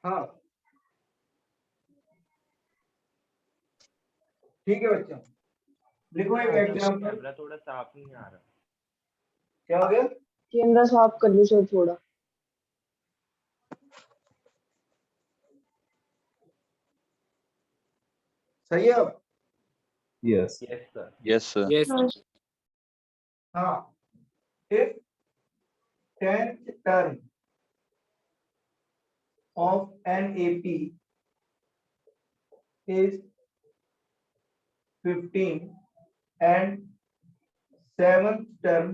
हाँ ठीक है बच्चों, लिखो एक एग्जाम्पल। कैमरा थोड़ा साफ नहीं आ रहा। क्या हो गया? कैमरा साफ कर लो सर थोड़ा। सही है अब? Yes. Yes sir. Yes, sir. Yes. हाँ, if 10th term of an AP is 15 and 7th term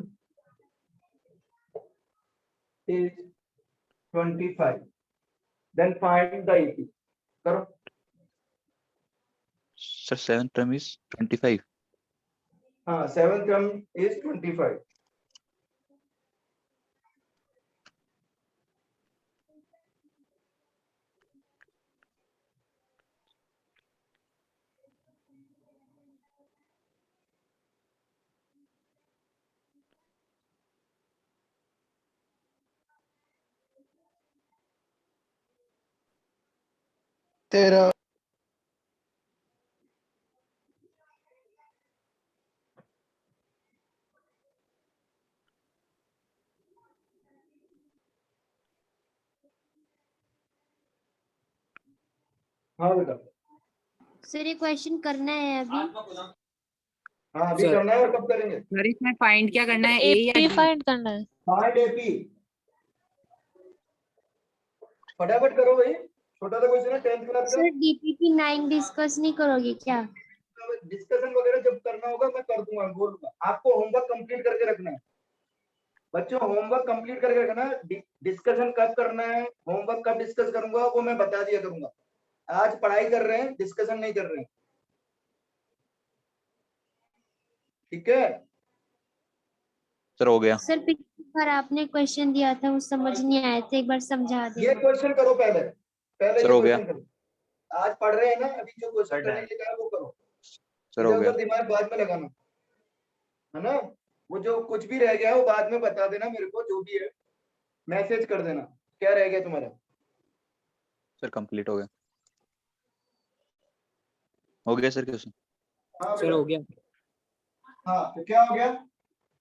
is 25, then find the AP. करो। Sir, 7th term is 25. हाँ, 7th term is 25. तेरह। हाँ बेटा। सर ये क्वेश्चन करना है अभी? हाँ अभी Sir. करना है और कब करेंगे? सर इसमें फाइंड क्या करना है, ए या एपी डी? फाइंड करना है। Find AP. फटाफट करो भाई, छोटा सा क्वेश्चन है 10th क्लास का। सर डीपीपी 9 डिस्कस नहीं करोगे क्या? डिस्कशन वगैरह जब करना होगा मैं कर दूंगा, बोलूंगा। आपको होमवर्क कंप्लीट करके रखना है बच्चों, होमवर्क कंप्लीट करके रखना है। डिस्कशन कब करना है, होमवर्क कब डिस्कस करूंगा वो मैं बता दिया करूंगा। आज पढ़ाई कर रहे हैं, डिस्कशन नहीं कर रहे हैं, ठीक है? सर हो गया। सर पिछली बार आपने क्वेश्चन दिया था वो समझ नहीं आया था, एक बार समझा ये देना। क्वेश्चन करो पहले, पहले सर ये हो गया। क्वेश्चन करो। आज पढ़ रहे हैं ना, अभी जो क्वेश्चन सर, करने के लिए कहा वो करो। सर हो इधर गया। उधर दिमाग बाद में लगाना, है ना? वो जो कुछ भी रह गया वो बाद में बता देना मेरे को, जो भी है मैसेज कर देना क्या रह गया तुम्हारा। सर कंप्लीट हो गया। हो गया सर क्वेश्चन। हाँ सर बेटा। हो गया। हाँ तो क्या हो गया?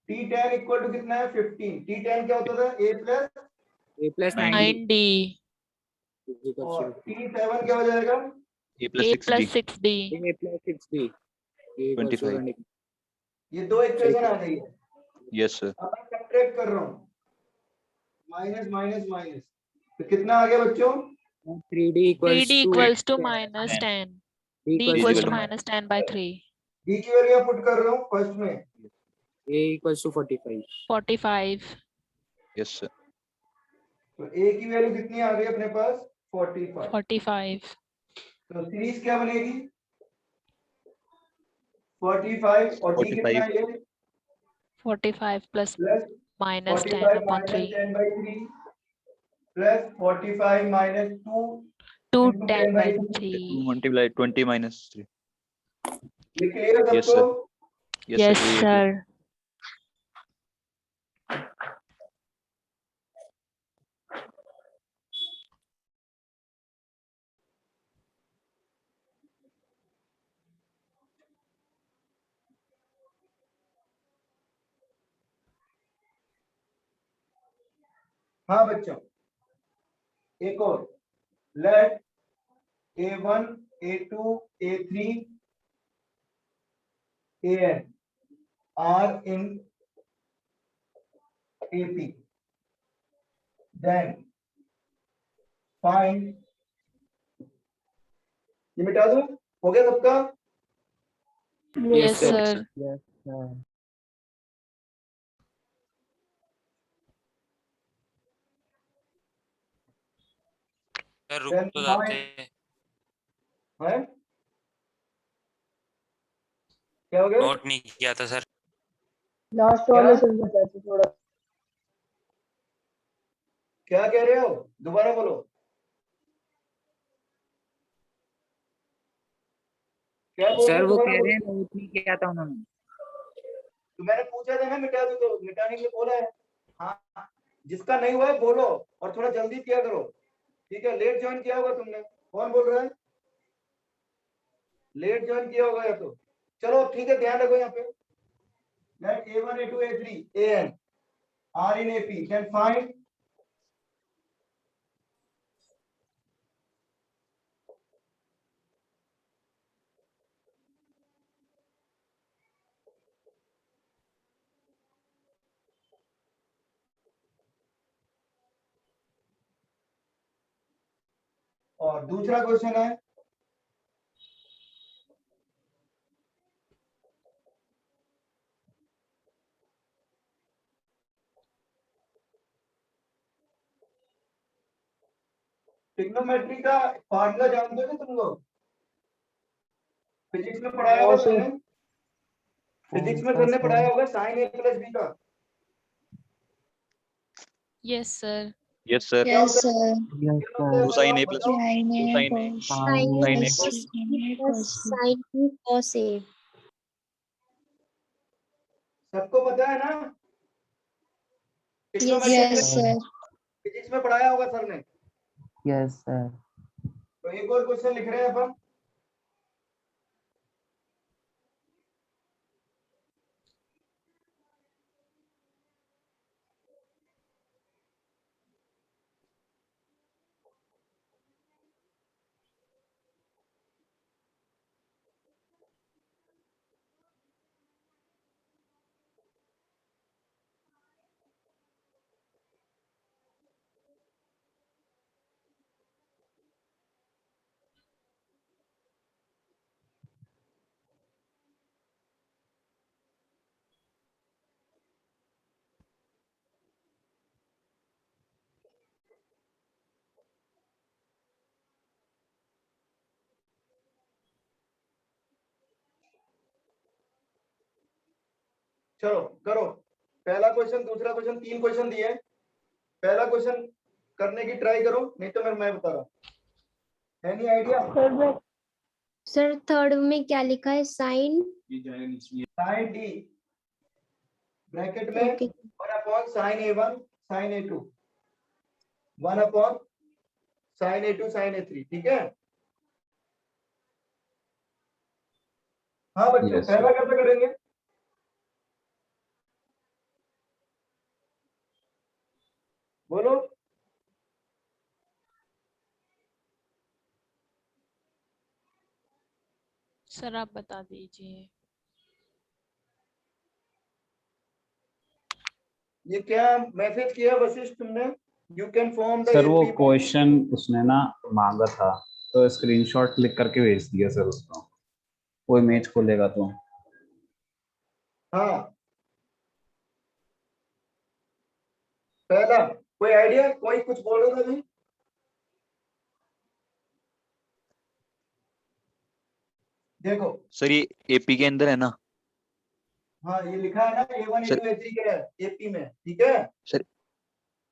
T10 इक्वल टू कितना है? 15। T10 क्या होता था? A plus A plus 9D 9D और T7 क्या हो जाएगा? A plus A 6D plus 6D। A plus 6D 25। ये दो इक्वेशन आ गई है। Yes sir. अब मैं सब्ट्रैक्ट कर रहा हूँ, माइनस माइनस माइनस, तो कितना आ गया बच्चों? 3D D equals equals to to minus 10. D D equals equals equal to to minus 10 by 3. D की वैल्यू पुट कर रहा हूँ फर्स्ट में। A equals to 45. 45. Yes sir. तो A की वैल्यू कितनी आ गई अपने पास? 45। 45. तो सीरीज क्या बनेगी? 45 और D कितना 45 है? 45 plus plus minus 10 45 upon minus 3. 10 by 3 plus 45 minus 2 2 into 10 by 2। 2 3. multiply 20 minus 3. ये क्लियर है Yes सबको? sir. Yes, Yes sir. Clear, clear. sir. हाँ बच्चों, एक और, late A1 A2 A3 AN are in AP, then find, ये मिटा दो, हो गया सबका? Yes sir. Yes sir. Sir रुक Then तो जाते find, हैं। है क्या हो गया? नोट नहीं किया था सर। लास्ट वाले से बताते थोड़ा। क्या कह रहे हो? दोबारा बोलो। क्या बोल सर हो? वो दोबारा कह बोलो। रहे हैं नोट नहीं किया था उन्होंने। तो मैंने पूछा था ना मिटा दो, तो मिटाने के लिए बोला है। हाँ, जिसका नहीं हुआ है बोलो और थोड़ा जल्दी किया करो। ठीक है, लेट ज्वाइन किया होगा तुमने। कौन बोल रहा है? लेट ज्वाइन किया होगा या तो। चलो ठीक है, ध्यान रखो यहाँ पे। Let A1, A2, A3, AN are in AP, then find और दूसरा क्वेश्चन है ट्रिग्नोमेट्री का फार्मूला जानते हो तुम लोग? फिजिक्स में पढ़ाया होगा तुमने? फिजिक्स में तुमने पढ़ाया होगा साइन ए प्लस बी का। Yes, sir. Yes, sir. Yes, sir. Cosine A plus Sin A cosine A. cos sin A Sin A plus B plus sin B cos A. सबको पता है ना? Yes, sir. फिजिक्स में पढ़ाया होगा sir ने। Yes, sir. तो एक और क्वेश्चन लिख रहे हैं अपन। चलो करो, पहला क्वेश्चन, दूसरा क्वेश्चन, 3 क्वेश्चन दिए। पहला क्वेश्चन करने की ट्राई करो, नहीं तो मैं बता रहा हूँ। Any idea? सर थर्ड में क्या लिखा है? साइन साइन डी ब्रैकेट में okay 1 upon sine A1 sine A2, 1 upon sine A2 sine A3। ठीक है? हाँ बच्चों, पहला कैसे करेंगे? बोलो। सर आप बता दीजिए। ये क्या मैसेज किया वशिष्ठ तुमने? You can form the sir वो क्वेश्चन उसने ना मांगा था तो स्क्रीनशॉट क्लिक करके भेज दिया सर उसको, वो इमेज खोलेगा तो। हाँ, पहला कोई आइडिया? कोई कुछ बोल रहा था नहीं? देखो सर ये एपी के अंदर है ना? हाँ, ये लिखा है ना A1 सर- A2 A3 के एपी में। ठीक है, सर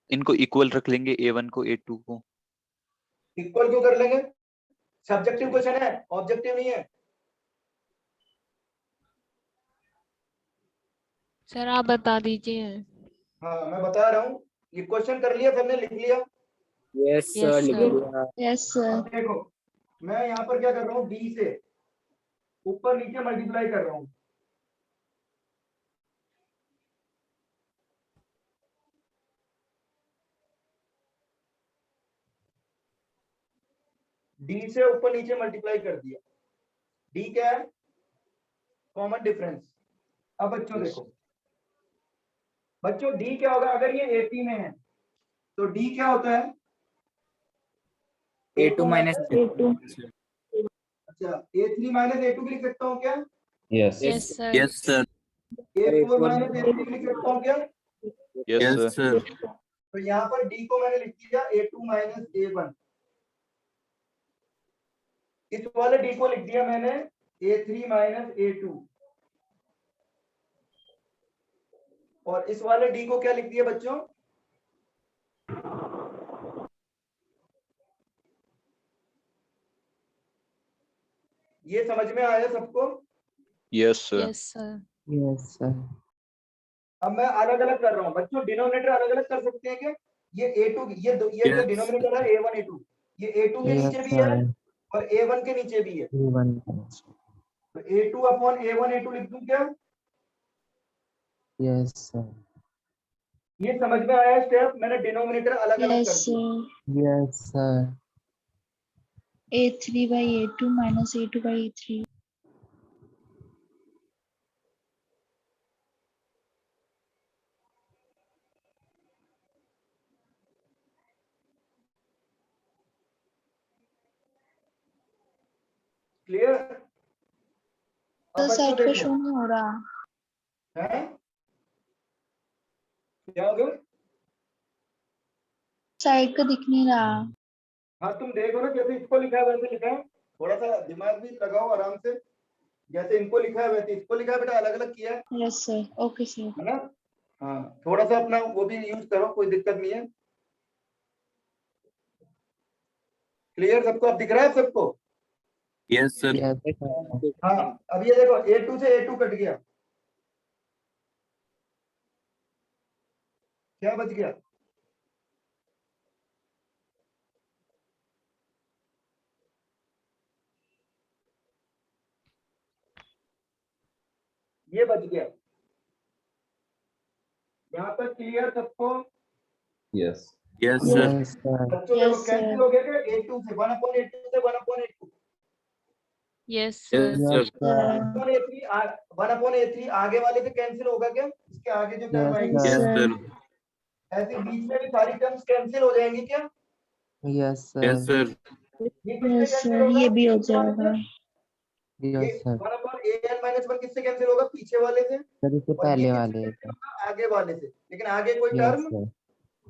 इनको इक्वल रख लेंगे, A1 को A2 को। इक्वल क्यों कर लेंगे? सब्जेक्टिव क्वेश्चन है, ऑब्जेक्टिव नहीं है। सर आप बता दीजिए। हाँ मैं बता रहा हूँ, ये क्वेश्चन कर लिया सबने, लिख लिया? Yes, Yes, sir. लिख sir. दिया। यस सर अब देखो, मैं यहाँ पर क्या कर रहा हूँ, डी से ऊपर नीचे मल्टीप्लाई कर रहा हूँ। डी से ऊपर नीचे मल्टीप्लाई कर दिया। डी क्या है? Common difference. अब बच्चों देखो, बच्चों डी क्या होगा? अगर ये एपी में है तो डी क्या होता है? A2 minus A2 अच्छा, A3 माइनस A2 भी लिख सकता हूँ क्या? Yes Yes, sir. sir. A4 minus A3 भी लिख सकता हूँ क्या? Yes sir. तो यहाँ पर डी को मैंने लिख दिया A2 माइनस A1। इस वाले डी को लिख दिया मैंने A3 माइनस A2, और इस वाले डी को क्या लिख दिया बच्चों? ये समझ में आया सबको? Yes sir. Yes, sir. Yes, sir. अब मैं अलग अलग कर रहा हूँ बच्चों, डिनोमिनेटर अलग अलग कर सकते हैं क्या? ये A2 ये जो डिनोमिनेटर है A1 A2, ये A2 के Yes, नीचे भी है sir. और A1 के नीचे भी है, A1. तो A2 अपॉन A1 A2 लिख दूं क्या? Yes, sir. ये समझ में आया स्टेप? मैंने डिनोमिनेटर अलग अलग Yes, कर दिया। sir. Yes, sir. A3 by A2 minus A2 by A3. Clear? तो अब बच्चों साइड पे देखो शो नहीं हो रहा। है क्या हो गया? साइड का दिख नहीं रहा। हाँ तुम देखो ना, जैसे इसको लिखा है वैसे लिखा है, थोड़ा सा दिमाग भी लगाओ आराम से, जैसे इनको लिखा है वैसे इसको लिखा है बेटा, अलग अलग किया है यस सर, ओके सर। है ना? हाँ थोड़ा सा अपना वो भी यूज करो, कोई दिक्कत नहीं है। क्लियर सबको? अब दिख रहा है सबको? Yes sir. Yes, sir. हाँ अब ये देखो A2 से A2 कट गया, क्या बच गया? ये बच गया। यहाँ तक क्लियर सबको? Yes yes sir. Yes, sir. बच्चों Yes, देखो कैंसिल sir. हो गया क्या? A2 से 1 अपॉन A2 से 1 upon A2, Yes, sir. Yes, sir. Upon A3 1 upon A3 आगे वाले से कैंसिल होगा क्या? इसके आगे जो टर्म Yes, आएगी sir. Yes sir. ऐसे बीच में भी सारी टर्म्स कैंसिल हो जाएंगी क्या? Yes, yes sir. सर। ये किससे यस कैंसिल सर, होगा? ये भी हो पीछे वाले से? जाएगा। ये Yes, sir. 1 upon an minus 1 किससे कैंसिल होगा? पीछे वाले से। सर इससे और ये पहले किससे वाले कैंसिल का। होगा? आगे वाले से। लेकिन आगे कोई Yes, टर्म sir.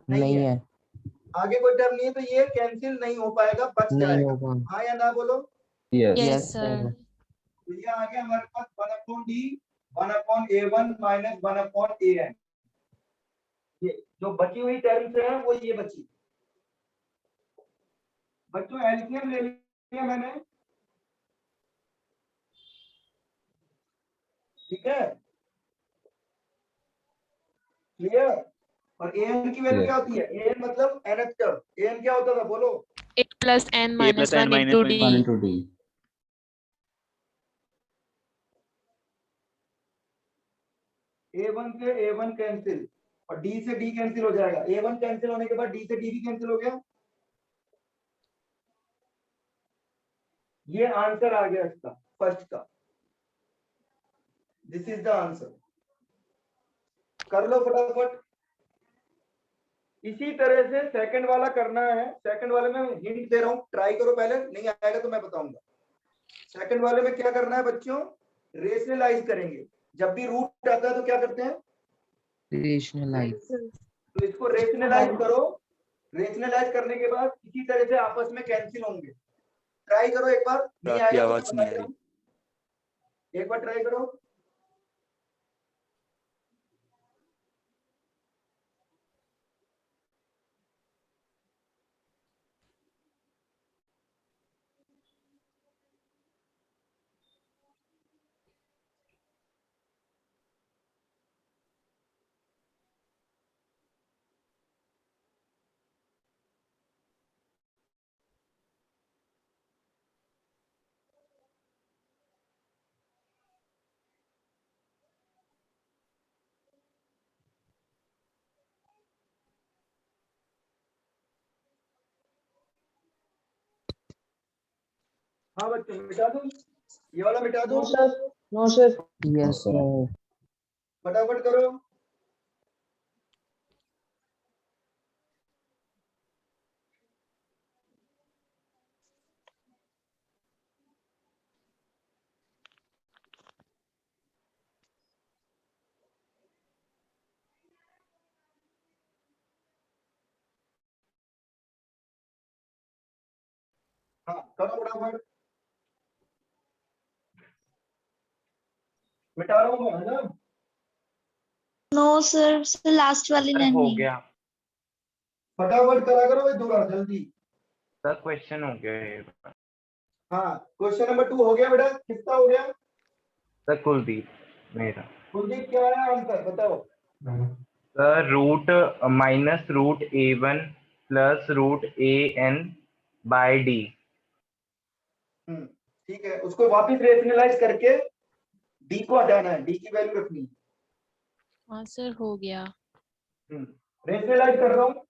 नहीं नहीं है, है, आगे कोई टर्म नहीं है, तो ये कैंसिल नहीं हो पाएगा, बच नहीं जाएगा। होगा। हाँ या ना बोलो? Yes Yes, Yes, sir. sir. तो ये आ गया हमारे पास 1 upon D 1 upon A1 minus 1 upon AN। ये जो बची हुई टर्म्स है वो ये बची। बच्चों एलसीएम ले लिया मैंने, ठीक है? क्लियर? और an की वैल्यू Yes. क्या होती है? an मतलब nth टर्म। an क्या होता था बोलो? A plus n A minus plus n 1 minus into 1 D. 1 into D. a1 से a1 कैंसिल और d से d कैंसिल हो जाएगा। a1 कैंसिल होने के बाद d से d भी कैंसिल हो गया। ये आंसर आ गया इसका, फर्स्ट का। This is the answer. कर लो फटाफट। इसी तरह से सेकंड वाला करना है। सेकंड वाले में हिंट दे रहा हूं, ट्राई करो पहले, नहीं आएगा तो मैं बताऊंगा। सेकंड वाले में क्या करना है बच्चों? रेशनलाइज करेंगे। जब भी रूट आता है तो क्या करते हैं? Rationalize. तो इसको रेशनलाइज करो। रेशनलाइज करने के बाद इसी तरह से आपस में कैंसिल होंगे। ट्राई करो एक बार, नहीं आपकी आएगा तो आवाज मैं नहीं आ बताता रही। हूं। एक बार ट्राई करो। हाँ बच्चों मिटा दूं, ये वाला मिटा दूं? No sir, no sir. Yes, sir. sir. फटाफट करो। हाँ करो फटाफट। मिटा रहा हूँ मैं, है ना? नो सर, लास्ट वाली सर लाइन हो नहीं। गया फटाफट करा करो भाई, दूरा जल्दी। सर, क्वेश्चन हो गया ये। हाँ क्वेश्चन नंबर 2 हो गया बेटा। किसका हो गया? सर कुलदीप मेरा। कुलदीप क्या है आंसर बताओ? Sir root minus root A1 plus root AN by D। ठीक है, उसको वापस रेशनलाइज करके डी को हटाना है, डी की वैल्यू रखनी है। हाँ सर हो गया। रेशनलाइज कर रहा हूँ,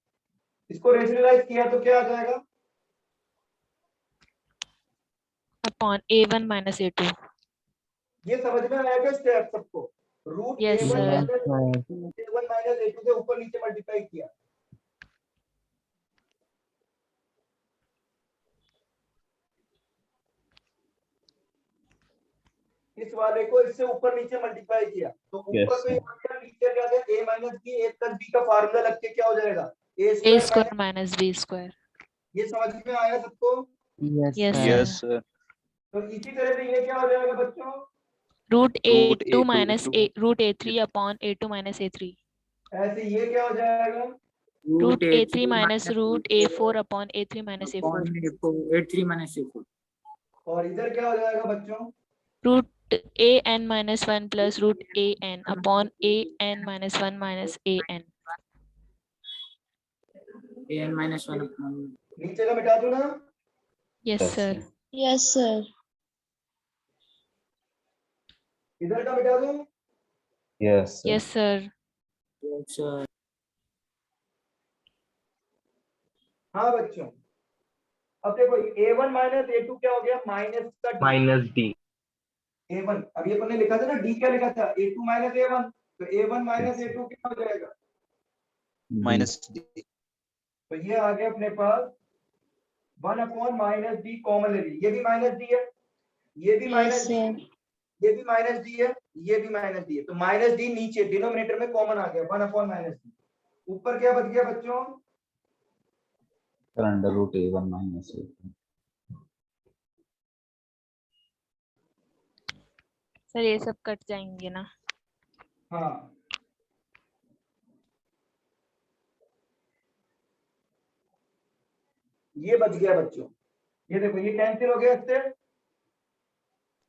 इसको रेशनलाइज किया तो क्या आ जाएगा? Upon A1 minus A2। ये समझ में आएगा स्टेप सबको? Root Yes, A1 sir. Minus A2 से ऊपर नीचे मल्टीप्लाई किया। इस वाले को इससे ऊपर नीचे मल्टीप्लाई किया तो ऊपर Yes, तो ये sir. आ गया, नीचे क्या गया? a minus B, a plus B का फार्मूला लग के क्या हो जाएगा? A a square square. minus B square. ये समझ में आया सबको? Yes, Yes, sir. Yes sir. Sir. तो इसी तरह से ये क्या हो जाएगा बच्चों? Root root A2 minus A2 root A3 upon A2 minus A3. ऐसे ये क्या हो जाएगा? Root A3 minus root A4 upon A3 minus A4. A3 minus A4. और इधर क्या हो जाएगा बच्चों? Root AN minus 1 plus root AN upon AN minus 1 minus AN. AN minus 1 upon नीचे का मिटा दूं ना? Yes, Yes, sir. sir. Yes, sir. इधर का मिटा दूं? Yes, sir. Yes, sir. Yes, हाँ बच्चों, अब देखो a1 माइनस a2 क्या हो गया? माइनस का d। Minus D। a1 अब ये अपन ने लिखा था ना, d क्या लिखा था? a2 माइनस a1, तो a1 माइनस Yes, a2 क्या हो जाएगा? Minus D। तो ये आ गया अपने पास 1 अपॉन माइनस डी कॉमन ले ली, ये भी माइनस डी है, ये भी Yes, माइनस डी, sir. ये भी माइनस डी है, ये भी माइनस डी है, तो माइनस डी नीचे डिनोमिनेटर में कॉमन आ गया 1 अपॉन माइनस डी। ऊपर क्या बच गया बच्चों? Sir, under root A1 minus A2. Sir ये सब कट जाएंगे ना? हाँ, ये बच गया बच्चों। ये देखो ये कैंसिल हो गया इससे,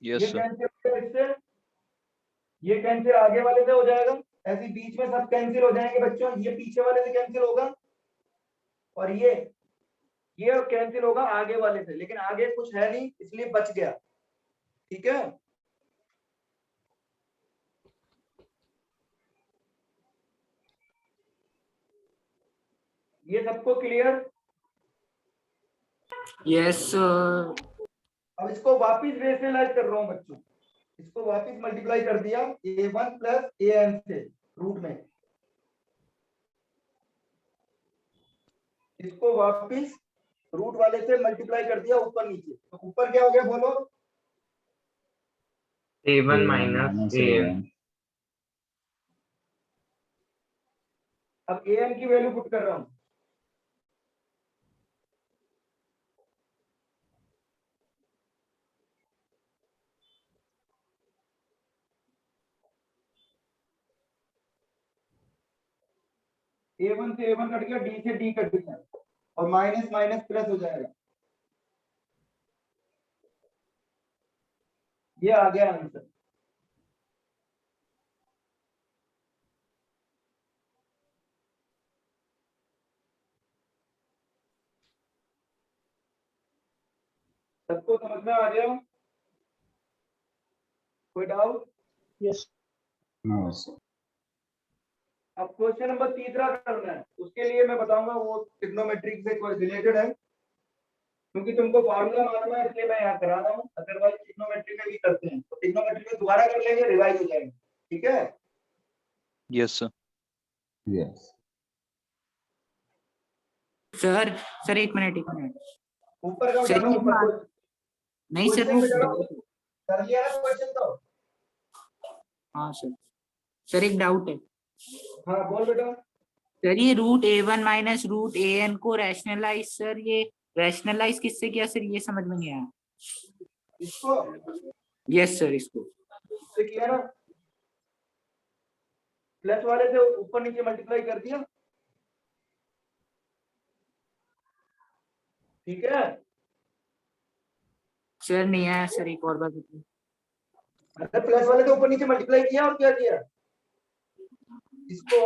यस ये सर। कैंसिल हो गया इससे, ये कैंसिल आगे वाले से हो जाएगा, ऐसे बीच में सब कैंसिल हो जाएंगे बच्चों, ये पीछे वाले से कैंसिल होगा और ये कैंसिल होगा आगे वाले से, लेकिन आगे कुछ है नहीं इसलिए बच गया। ठीक है, ये सबको क्लियर? yes, sir. अब इसको वापिस रेशनलाइज कर रहा हूं बच्चों, इसको वापिस मल्टीप्लाई कर दिया a1 प्लस an से रूट में, इसको वापिस रूट वाले से मल्टीप्लाई कर दिया ऊपर नीचे, तो ऊपर क्या हो गया बोलो? A1 A1 minus minus AN। AN. अब an की वैल्यू पुट कर रहा हूं, a1 से a1 कट गया, d से d कट गया और माइनस माइनस प्लस हो जाएगा, ये आ गया आंसर। सबको समझ में आ गया? कोई डाउट? Yes. No, sir. अब क्वेश्चन नंबर तीसरा करना है, उसके लिए मैं बताऊंगा, वो ट्रिग्नोमेट्रिक से रिलेटेड है, क्योंकि तुमको फॉर्मूला मालूम है इसलिए मैं यहाँ करा रहा हूँ, अदरवाइज ट्रिग्नोमेट्री में भी करते हैं, तो ट्रिग्नोमेट्री में दोबारा कर लेंगे, रिवाइज हो जाएंगे। ठीक है, यस सर। Yes. सर एक मिनट ऊपर का सर, उठाना, ऊपर को नहीं सर क्वेश्चन वो पे जाओ, कर लिया ना क्वेश्चन तो? हाँ सर एक डाउट है हाँ बोल बेटा। सर, ये root A1 minus root AN को रैशनलाइज, सर ये रैशनलाइज किससे किया सर, ये समझ में नहीं आया। इसको यस सर, इसको से किया ना, प्लस वाले से ऊपर नीचे मल्टीप्लाई कर दिया। ठीक है, सर नहीं आया सर, एक और बार बताइए। प्लस वाले से ऊपर नीचे मल्टीप्लाई किया और क्या किया? इसको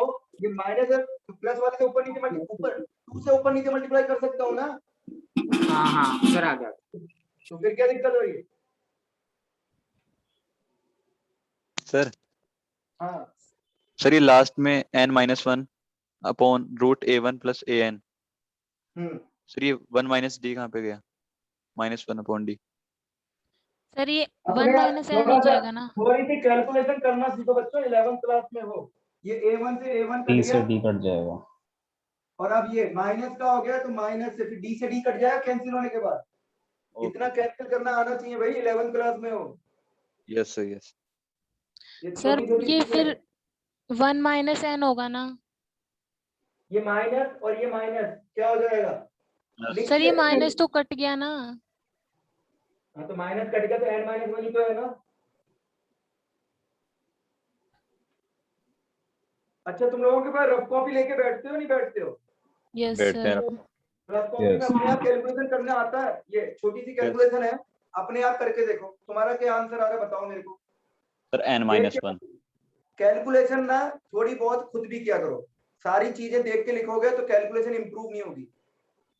ये माइनस है तो प्लस वाले से ऊपर नीचे ऊपर 2 से ऊपर नीचे मल्टीप्लाई कर सकता हूँ ना। हाँ हाँ सर आ गया। तो फिर क्या दिक्कत हो रही है? सर हाँ सर ये लास्ट में n-1 अपॉन रूट a1 प्लस an, सर ये 1 माइनस डी कहाँ पे गया? -1 अपॉन डी। सर ये अपने 1 आप माइनस एन थोड़ा हो सा जाएगा ना। थोड़ी सी कैलकुलेशन करना सीखो बच्चों, 11th क्लास में हो। ये a1 से a1 डी कट से गया डी कट जाएगा। और अब ये माइनस का हो गया तो माइनस से फिर डी से डी कट जाएगा कैंसिल होने के बाद। इतना कैंसिल करना आना चाहिए भाई, 11th क्लास में हो। Yes sir yes. ये सर छोटी-छोटी ये चीजें। फिर 1 माइनस एन होगा ना। ये माइनस और ये माइनस क्या हो जाएगा? लिख सर ये के- माइनस तो कट गया ना। हाँ तो माइनस कट गया तो n माइनस 1 ही तो है ना। अच्छा तुम लोगों के पास रफ कॉपी लेके बैठते हो नहीं बैठते हो? यस बैठते हैं। सर। रफ कॉपी में Yes. अपने आप कैलकुलेशन करना आता है? ये छोटी सी कैलकुलेशन है, अपने आप करके देखो तुम्हारा क्या आंसर आ रहा है, बताओ मेरे को। Sir n-1। कैलकुलेशन ना थोड़ी बहुत खुद भी किया करो, सारी चीजें देख के लिखोगे तो कैलकुलेशन इंप्रूव नहीं होगी।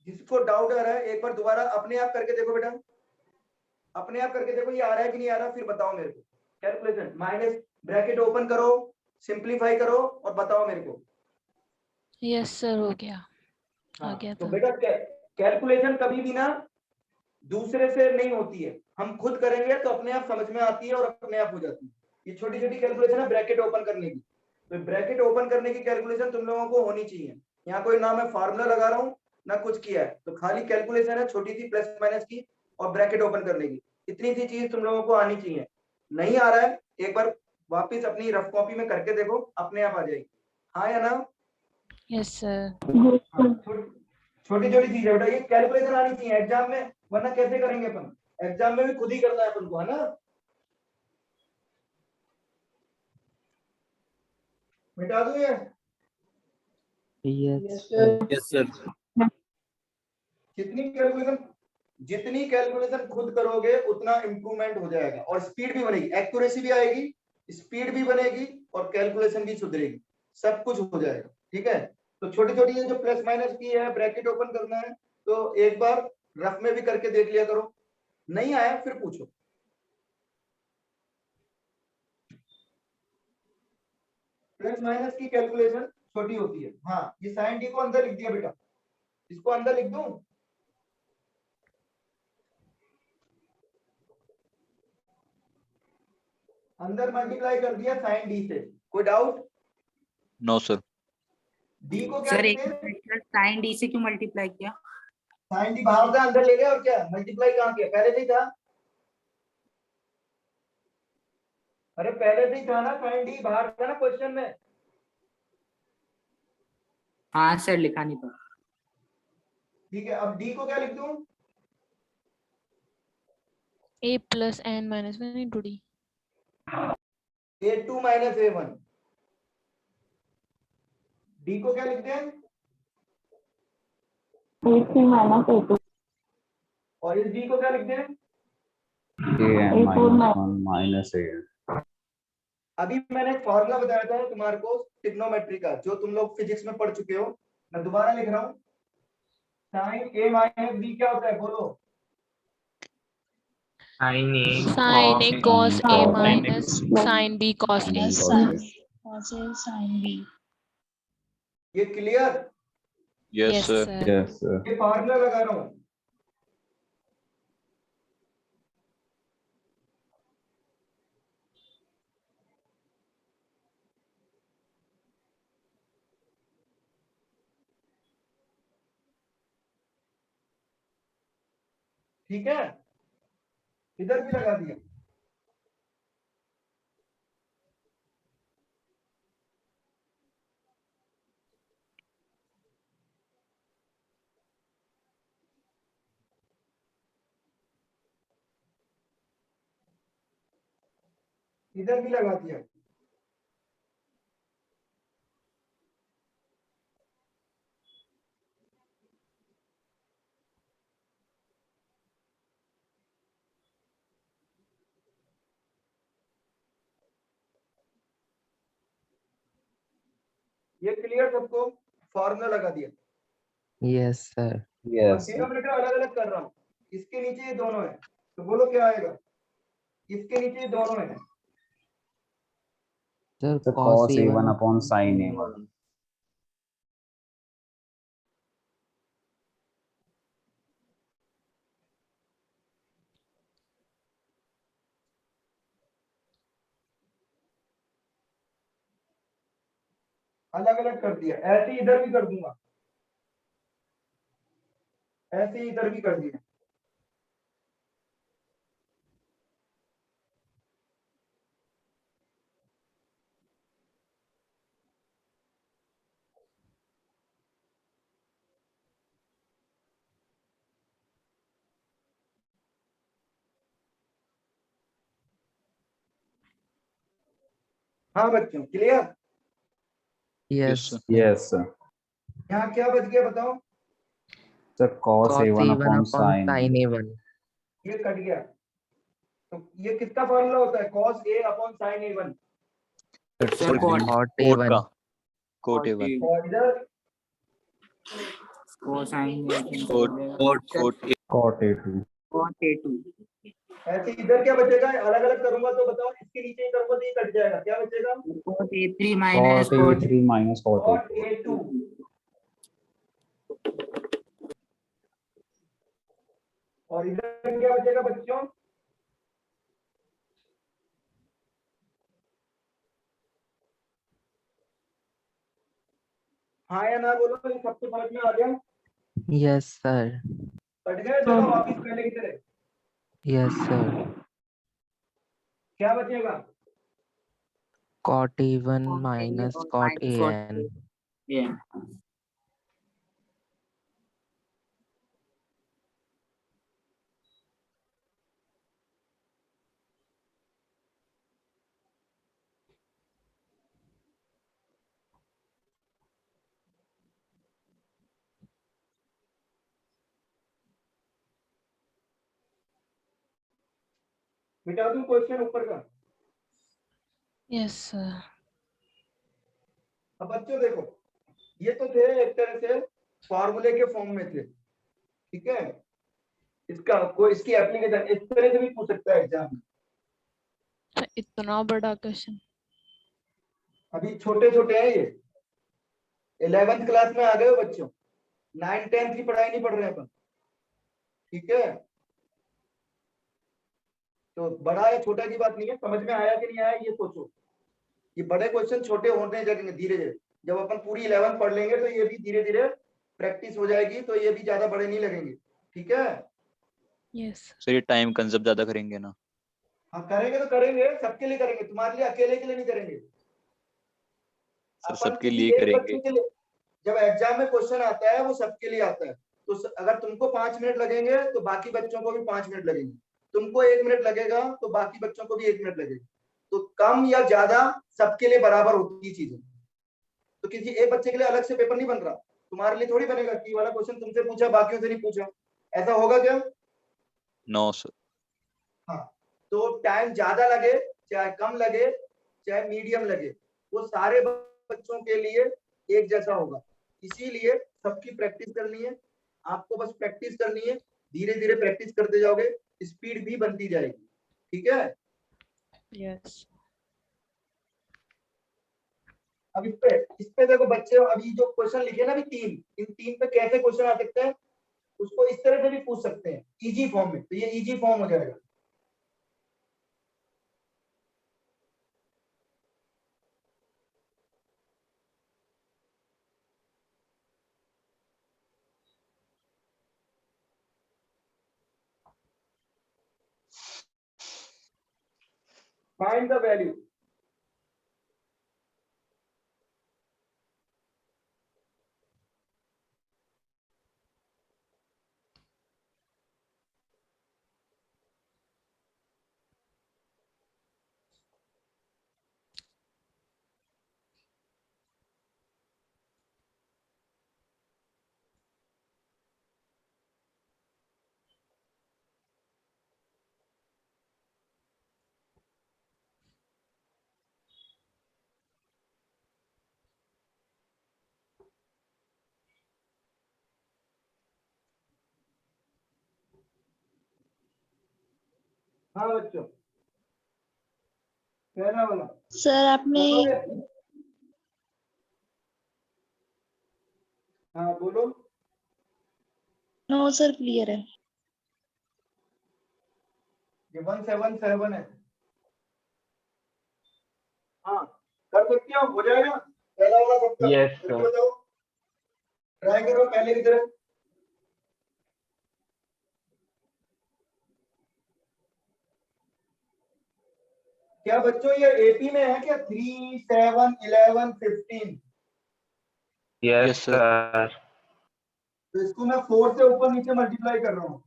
जिसको डाउट आ रहा है एक बार दोबारा अपने आप करके देखो बेटा, अपने आप करके देखो ये आ रहा है कि नहीं आ रहा, फिर बताओ मेरे को। कैलकुलेशन माइनस ब्रैकेट ओपन करो, सिंप्लीफाई करो और बताओ मेरे को। यस सर हो गया। आ गया तो था। बेटा कैलकुलेशन कभी भी ना दूसरे से नहीं होती है, हम खुद करेंगे तो अपने आप समझ में आती है और अपने आप हो जाती है। ये छोटी छोटी कैलकुलेशन है ब्रैकेट ओपन करने की, तो ब्रैकेट ओपन करने की कैलकुलेशन तुम लोगों को होनी चाहिए। यहाँ कोई ना मैं फार्मूला लगा रहा हूँ ना कुछ किया है, तो खाली कैलकुलेशन है छोटी सी प्लस माइनस की और ब्रैकेट ओपन करने की। इतनी सी चीज तुम लोगों को आनी चाहिए। नहीं आ रहा है एक बार वापिस अपनी रफ कॉपी में करके देखो, अपने आप आ जाएगी। हाँ या ना? Yes sir. छोटी छोटी चीज है बेटा, ये कैलकुलेशन आनी चाहिए एग्जाम में, वरना कैसे करेंगे अपन? एग्जाम में भी खुद ही करना है अपन को, है ना? मिटा दूं ये? Yes yes sir. जितनी कैलकुलेशन खुद करोगे उतना इंप्रूवमेंट हो जाएगा और स्पीड भी बनेगी, एक्यूरेसी भी आएगी, स्पीड भी बनेगी और कैलकुलेशन भी सुधरेगी, सब कुछ हो जाएगा। ठीक है, तो छोटी छोटी ये जो प्लस माइनस की है, ब्रैकेट ओपन करना है, तो एक बार रफ में भी करके देख लिया करो, नहीं आया फिर पूछो। प्लस माइनस की कैलकुलेशन छोटी होती है। हाँ ये साइन डी को अंदर लिख दिया बेटा, इसको अंदर लिख दूं? अंदर मल्टीप्लाई कर दिया साइन डी से, कोई डाउट? No sir. डी को क्या सर लिखते एक हैं? साइन डी से क्यों मल्टीप्लाई किया? साइन डी बाहर था अंदर ले गया और क्या मल्टीप्लाई कहाँ किया? पहले से ही था। अरे पहले से ही था ना, साइन डी बाहर था ना क्वेश्चन में। हाँ सर लिखा नहीं था। ठीक है, अब डी को क्या लिख दूं? a plus n minus 1 into d। a2 minus a1। D को क्या लिखते हैं? a3 minus a2 और इस डी को क्या लिखते हैं? an-1 - an। अभी मैंने एक फॉर्मूला बताया था तुम्हारे को ट्रिग्नोमेट्री का, जो तुम लोग फिजिक्स में पढ़ चुके हो, मैं दोबारा लिख रहा हूँ। साइन ए माइनस बी क्या होता है बोलो? sin A sin a cos a cos minus sin b cos a। sin b। ये clear? Yes yes sir. Sir. Yes sir. ये फॉर्मूला लगा रहा हूँ। ठीक है, इधर भी लगा दिया। इधर भी लगा दिया। ये क्लियर सबको? फॉर्मूला लगा दिया। Yes, sir. यस डिनोमिनेटर अलग अलग कर रहा हूँ। इसके नीचे ये दोनों है, तो बोलो क्या आएगा? इसके नीचे ये दोनों है। Sir, तो cos cos A1 a1 upon sin a1 अलग अलग कर दिया। ऐसे ही इधर भी कर दूंगा, ऐसे ही इधर भी कर दिया। हाँ बच्चों, clear? Yes, Yes. sir. Yes यहाँ क्या बच गया बताओ? तो cos Cos a1 A1 upon upon sin sin A1. ये कट गया। तो ये किसका फॉर्मूला होता है? cos a upon sin a1। Sir cot Cot cot A1. का कोट A1 और इधर cosine coat cot a2 cot A2। ऐसे इधर क्या बचेगा? अलग अलग करूंगा तो बताओ। इसके नीचे ही करूंगा तो ये कट जाएगा। क्या बचेगा? Cot A3 minus cot cot a3 minus cot cot a2 a2। और इधर क्या बचेगा बच्चों? हाँ या ना बोलो, ये सबको समझ में आ गया? Yes, sir. कट गए? चलो वापिस पहले की तरह। Yes, sir. क्या बचेगा? Cot A1 minus cot AN. ये मिटा दूं क्वेश्चन ऊपर का? Yes, sir. अब बच्चों देखो, ये तो थे एक तरह से फॉर्मूले के फॉर्म में थे, ठीक है? इसका कोई इसकी एप्लीकेशन इस तरह से भी पूछ सकता है एग्जाम में। तो इतना बड़ा क्वेश्चन। अभी छोटे छोटे हैं ये, 11th क्लास में आ गए हो बच्चों, 9 10th की पढ़ाई नहीं पढ़ रहे हैं अपन, ठीक है? तो बड़ा या छोटा की बात नहीं है, समझ में आया कि नहीं आया ये सोचो। ये बड़े क्वेश्चन छोटे होने लगेंगे धीरे धीरे। जब अपन पूरी 11th पढ़ लेंगे तो ये भी धीरे धीरे प्रैक्टिस हो जाएगी, तो ये भी ज्यादा बड़े नहीं लगेंगे, ठीक है? Yes. सर ये टाइम कंजर्व ज्यादा करेंगे ना? हाँ करेंगे तो करेंगे, सबके लिए करेंगे, तुम्हारे लिए अकेले के लिए नहीं करेंगे। सर अपन सबके किसी लिए एक करेंगे। बच्चे के लिए, जब एग्जाम में क्वेश्चन आता है वो सबके लिए आता है, तो अगर तुमको 5 मिनट लगेंगे तो बाकी बच्चों को भी 5 मिनट लगेंगे, तुमको 1 मिनट लगेगा तो बाकी बच्चों को भी 1 मिनट लगेगा। तो कम या ज्यादा सबके लिए बराबर होती है चीजें। तो किसी एक बच्चे के लिए अलग से पेपर नहीं बन रहा, तुम्हारे लिए थोड़ी बनेगा कि वाला क्वेश्चन तुमसे पूछा बाकियों से नहीं पूछा, ऐसा होगा क्या? No sir. हाँ, तो टाइम ज्यादा लगे चाहे कम लगे चाहे मीडियम लगे, वो सारे बच्चों के लिए एक जैसा होगा। इसीलिए सबकी प्रैक्टिस करनी है, आपको बस प्रैक्टिस करनी है, धीरे धीरे प्रैक्टिस करते जाओगे, स्पीड भी बनती जाएगी, ठीक है? Yes. अब इस पे देखो बच्चे, अभी जो क्वेश्चन लिखे ना, अभी 3, इन 3 पे कैसे क्वेश्चन आ सकते हैं, उसको इस तरह से भी पूछ सकते हैं इजी फॉर्म में, तो ये इजी फॉर्म हो जाएगा। Find the value. हाँ बच्चों, पहला वाला सर आपने बोलोगे? हाँ बोलो। नो सर क्लियर है। ये 177 है। हाँ कर सकते हो जाएगा पहला वाला सबका। Yes, करके sir. बताओ, ट्राई करो पहले की तरह। क्या बच्चों ये एपी में है क्या? 3, 7, 11, 15? Yes, Yes, sir. sir. तो इसको मैं 4 से ऊपर नीचे मल्टीप्लाई कर रहा हूँ।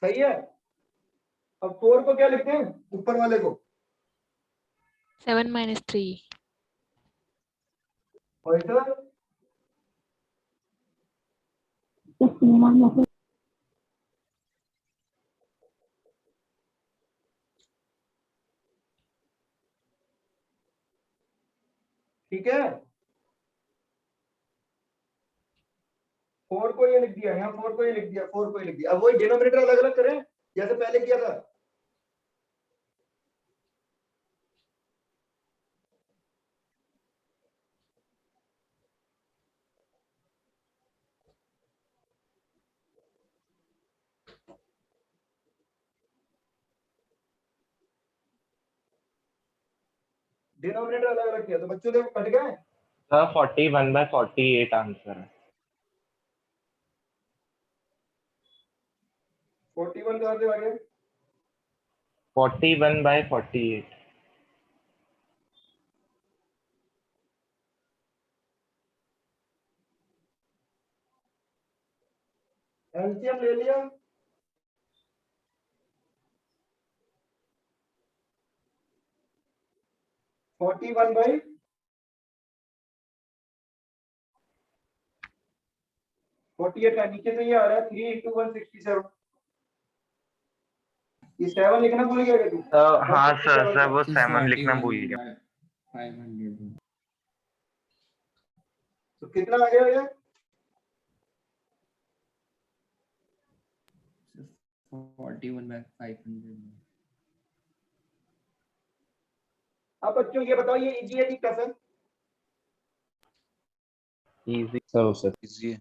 सही है। अब 4 को क्या लिखते हैं ऊपर वाले को? 7 minus 3. और इधर ठीक है। 4 को ये लिख दिया, यहाँ 4 को ये लिख दिया, 4 को ये लिख दिया। अब वही डिनोमिनेटर अलग अलग करें जैसे पहले किया था। डिनोमिनेटर अलग अलग किया तो बच्चों देखो कट गए। Sir, 41/48 answer है. 41 कहाँ से आ गया? 41/48. एलसीएम ले लिया। फोर्टी वन बाई 48 का नीचे से ये आ रहा है 3 × 167। ये 7 लिखना भूल गया क्या तू? हाँ सर, 167 सर का। वो 7 लिखना भूल गया. 500 तो कितना आ गया ये? 41/500। अब बच्चों ये बताओ ये इजी है कि टफ है? Easy. सर सर इजी है।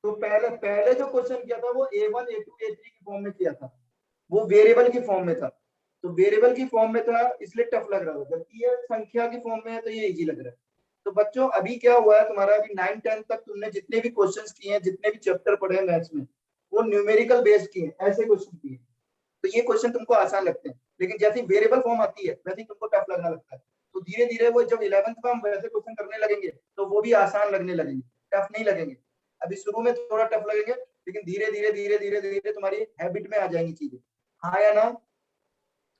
तो पहले जो क्वेश्चन किया था वो A1, A2, A3 की फॉर्म में किया था, वो वेरिएबल की फॉर्म में था। तो वेरिएबल की फॉर्म में था इसलिए टफ लग रहा था, जबकि ये संख्या की फॉर्म में है तो ये इजी लग रहा है। तो बच्चों अभी क्या हुआ है तुम्हारा, अभी 9, 10 तक तुमने जितने भी क्वेश्चंस किए हैं, जितने भी चैप्टर पढ़े हैं मैथ्स में, वो न्यूमेरिकल बेस्ड किए हैं, ऐसे क्वेश्चन किए। तो ये क्वेश्चन तुमको आसान लगते हैं, लेकिन जैसे वेरिएबल फॉर्म आती है वैसे ही तुमको टफ लगना लगता है। तो धीरे धीरे वो जब 11th में हम वैसे क्वेश्चन करने लगेंगे तो वो भी आसान लगने लगेंगे, टफ नहीं लगेंगे। अभी शुरू में थोड़ा टफ लगेंगे, लेकिन धीरे धीरे धीरे धीरे धीरे तुम्हारी हैबिट में आ जाएंगी चीजें। हाँ या ना?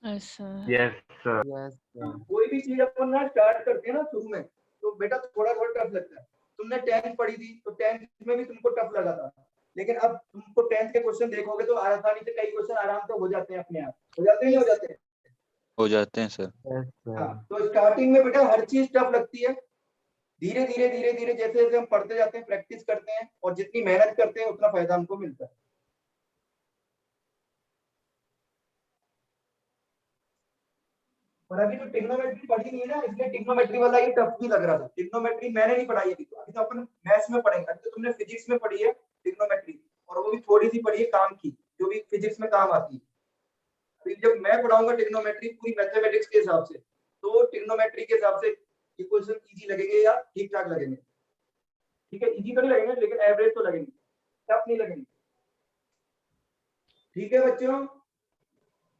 Yes, sir. Yes, sir. Yes, sir. कोई भी चीज अपन ना स्टार्ट करते हैं ना शुरू में, तो बेटा थोड़ा थोड़ा टफ लगता है। तुमने 10th पढ़ी थी तो 10th में भी तुमको टफ लगा था, लेकिन अब तुमको 10th के क्वेश्चन देखोगे तो आसानी से कई क्वेश्चन आराम से हो जाते हैं, अपने आप हो जाते हैं, नहीं हो जाते हैं? हो जाते हैं सर। Yes, sir. हाँ, तो स्टार्टिंग में बेटा हर चीज टफ लगती है। धीरे धीरे धीरे धीरे जैसे जैसे हम पढ़ते जाते हैं, प्रैक्टिस करते हैं, और जितनी मेहनत करते हैं उतना फायदा हमको मिलता है। और अभी तो ट्रिग्नोमेट्री पढ़ी नहीं है ना, इसलिए ट्रिग्नोमेट्री वाला ये टफ भी लग रहा था। ट्रिग्नोमेट्री मैंने नहीं पढ़ाई अभी तो अपन मैथ्स में पढ़ेंगे। अभी तो तुमने फिजिक्स में पढ़ी है ट्रिग्नोमेट्री, और वो भी थोड़ी सी पढ़ी है काम की, जो भी फिजिक्स में काम आती है। अभी जब मैं पढ़ाऊंगा ट्रिग्नोमेट्री पूरी मैथमेटिक्स के हिसाब से, तो ट्रिग्नोमेट्री के हिसाब से ये क्वेश्चन इजी लगेंगे या ठीक ठाक लगेंगे। ठीक है, इजी तो नहीं लगेंगे लेकिन एवरेज तो लगेंगे, टफ नहीं लगेंगे। ठीक है बच्चों,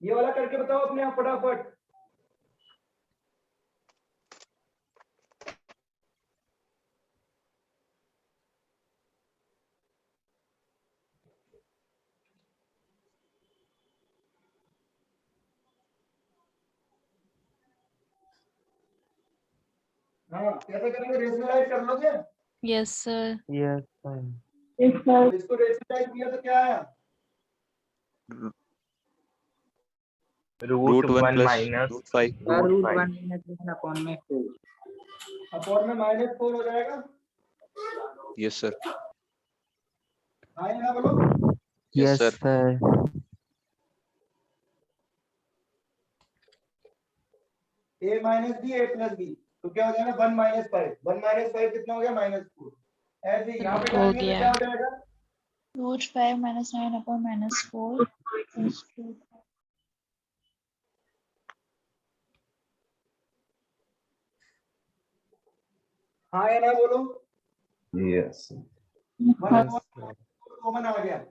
ये वाला करके बताओ अपने आप फटाफट। हाँ कैसे करेंगे, रेशनलाइज कर लोगे? Yes, sir. Yes, sir. इसको रेशनलाइज किया तो क्या आया? Root √1 one plus minus √5 root √5 one minus one upon में 4। अपॉन में -4 हो जाएगा। yes sir हाँ या ना बोलो। yes Yes, sir sir. a minus B a plus B, तो क्या हो जाएगा 1 - 5, 1 - 5 कितना हो गया -4। ऐसे ही यहाँ पे हो डालेंगे तो गया। क्या हो जाएगा √5 - 9 upon -4 is 2. हाँ या ना बोलो। यस 1 कॉमन आ गया।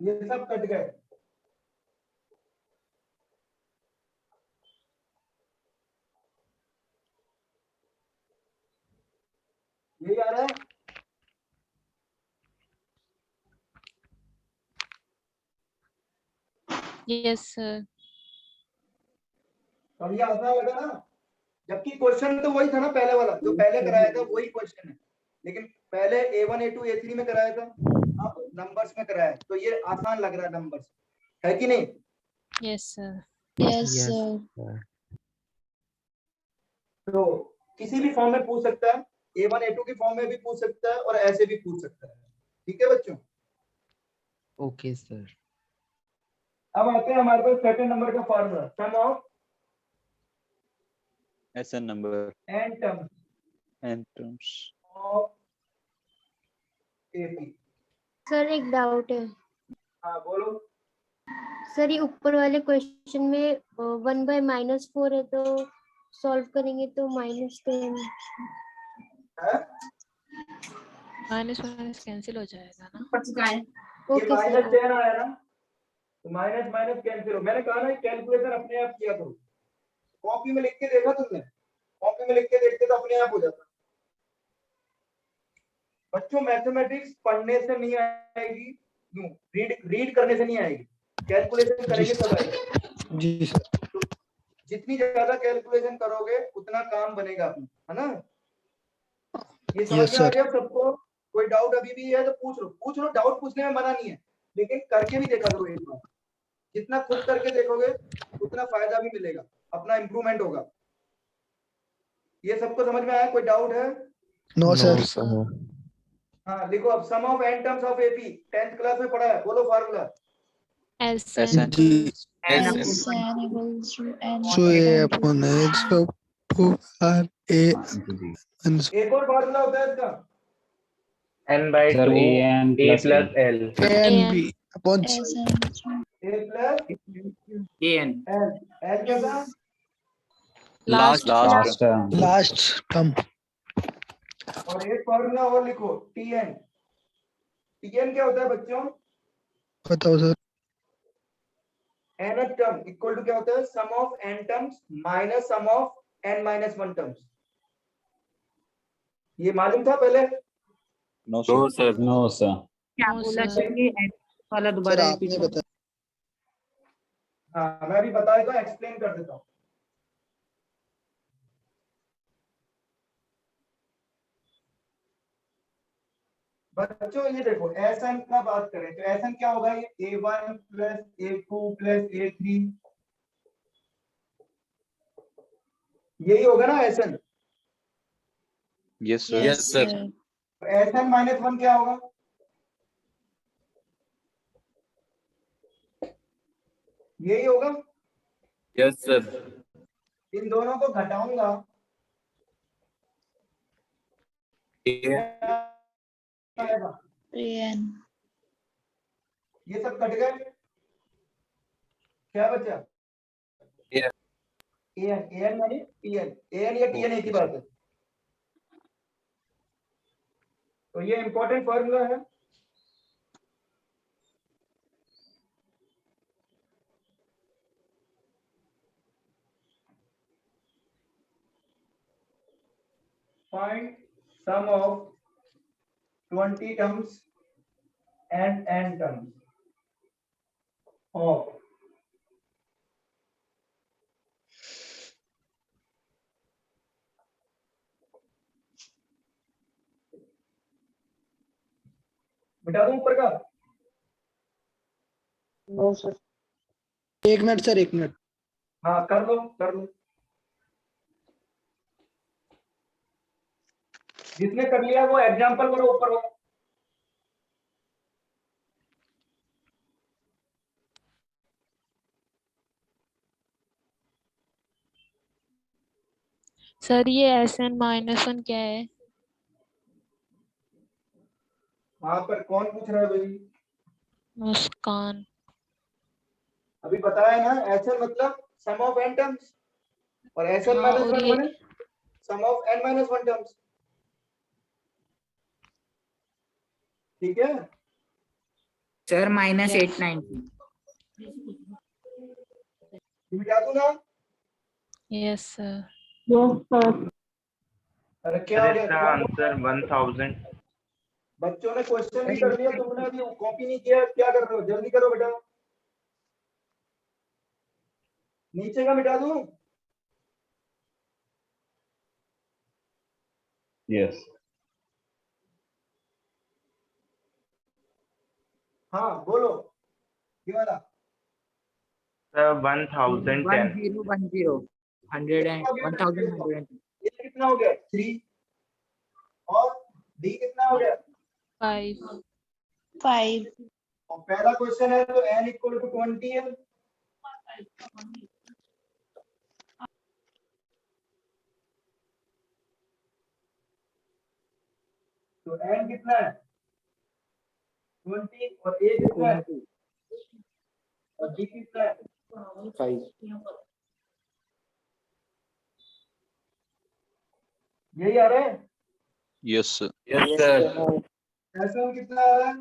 ये सब कट गए। यही आ रहा है। yes sir अब ये आसान लगा ना, जबकि क्वेश्चन तो वही था ना पहले वाला, जो पहले कराया था वही क्वेश्चन है, लेकिन पहले A1 A2 A3 में कराया था, अब नंबर्स में कराया है, तो ये आसान लग रहा है नंबर्स, है कि नहीं। yes sir Yes, Yes, sir. sir. तो किसी भी फॉर्म में पूछ सकता है, A1 A2 की फॉर्म में भी पूछ सकता है और ऐसे भी पूछ सकता है। ठीक है बच्चों। Okay, sir. अब आते हैं हमारे पास सेकंड नंबर का formula, sum of SN number n terms and terms of AP। Sir एक डाउट है हाँ बोलो। सर, ये ऊपर वाले क्वेश्चन में 1/-4 है, तो सॉल्व करेंगे तो -10। है? माइनस माइनस कैंसिल हो जाएगा ना। ये ओके सर। -10 आया ना, तो माइनस माइनस कैंसिल हो। मैंने कहा ना कैलकुलेशन अपने आप किया करो। कॉपी में लिख के देखा तुमने, कॉपी में लिख के देखते तो अपने आप हो जाता। बच्चों मैथमेटिक्स पढ़ने से नहीं आएगी, रीड करने से नहीं आएगी, कैलकुलेशन करेंगे तब आएगी। जी सर। तो जितनी ज्यादा कैलकुलेशन करोगे उतना काम बनेगा अपना, है ना। ये समझ में आ गया सबको। कोई डाउट अभी भी है तो पूछ लो, डाउट पूछने में मना नहीं है, लेकिन करके भी देखा करो एक बार। जितना खुद करके देखोगे उतना फायदा भी मिलेगा, अपना इंप्रूवमेंट होगा। ये सबको समझ में आया? कोई डाउट है? No sir. हाँ लिखो अब, sum of n terms of AP 10th class में पढ़ा है, बोलो फार्मूला। SN जी N equals to N so a upon H so R A एक और फार्मूला होता है इसका, n/2 sir an a plus plus l N B upon S N a plus an l, l कैसा? Last last term last term. और एक formula और लिखो, Tn। Tn क्या होता है बच्चों? बताओ sir. nth term equal to क्या होता है? Sum of n terms minus sum of n - 1 terms. ये मालूम था पहले? no sir नो सर क्या No, बोला sir. सर? ये वाला सर दोबारा आपने रिपीट बताया। हाँ मैं भी बता देता हूँ, एक्सप्लेन कर देता हूँ। बच्चों ये देखो, Sn का बात करें तो Sn क्या होगा? ये A1 plus A2 plus A3, यही होगा ना Sn। yes sir Yes, sir. Sn - 1 क्या होगा? यही होगा। Yes sir. इन दोनों को घटाऊंगा, क्या आएगा? An ये सब कट गए, क्या बचा? an माने Tn, an या Tn एक ही बात है। तो ये इंपॉर्टेंट फॉर्मूला है। Find sum of 20 terms and n terms of मिटा दूं ऊपर का? No sir. 1 minute sir, 1 minute. हाँ कर लो कर लो, जिसने कर लिया वो एग्जाम्पल करो ऊपर वाला। सर ये SN-1 क्या है? वहां पर कौन पूछ रहा है भाई? मुस्कान। अभी बताया ना, ऐसे मतलब सम ऑफ n टर्म्स, और Sn हाँ, माइनस और वन ये बने sum of n minus one terms. ठीक है, सर Yes. -890। मिटा दूं ना? Yes sir. Yes sir. अरे क्या हो सर इसका गया? आंसर 1000। बच्चों ने क्वेश्चन भी कर लिया, तुमने अभी कॉपी नहीं किया, क्या कर रहे हो? जल्दी करो बेटा। नीचे का मिटा दूं? यस। हाँ बोलो, ये वाला। सर 1010। 1010 100 एंड 1100। ये कितना हो गया? 3। और डी कितना हो गया? 5. 5। और पहला क्वेश्चन है तो n इक्वल टू 20 है। तो n कितना है? 20। और a कितना है? और d कितना है? 5। यही आ रहा है। Yes yes sir. ऐसा कितना आ रहा है?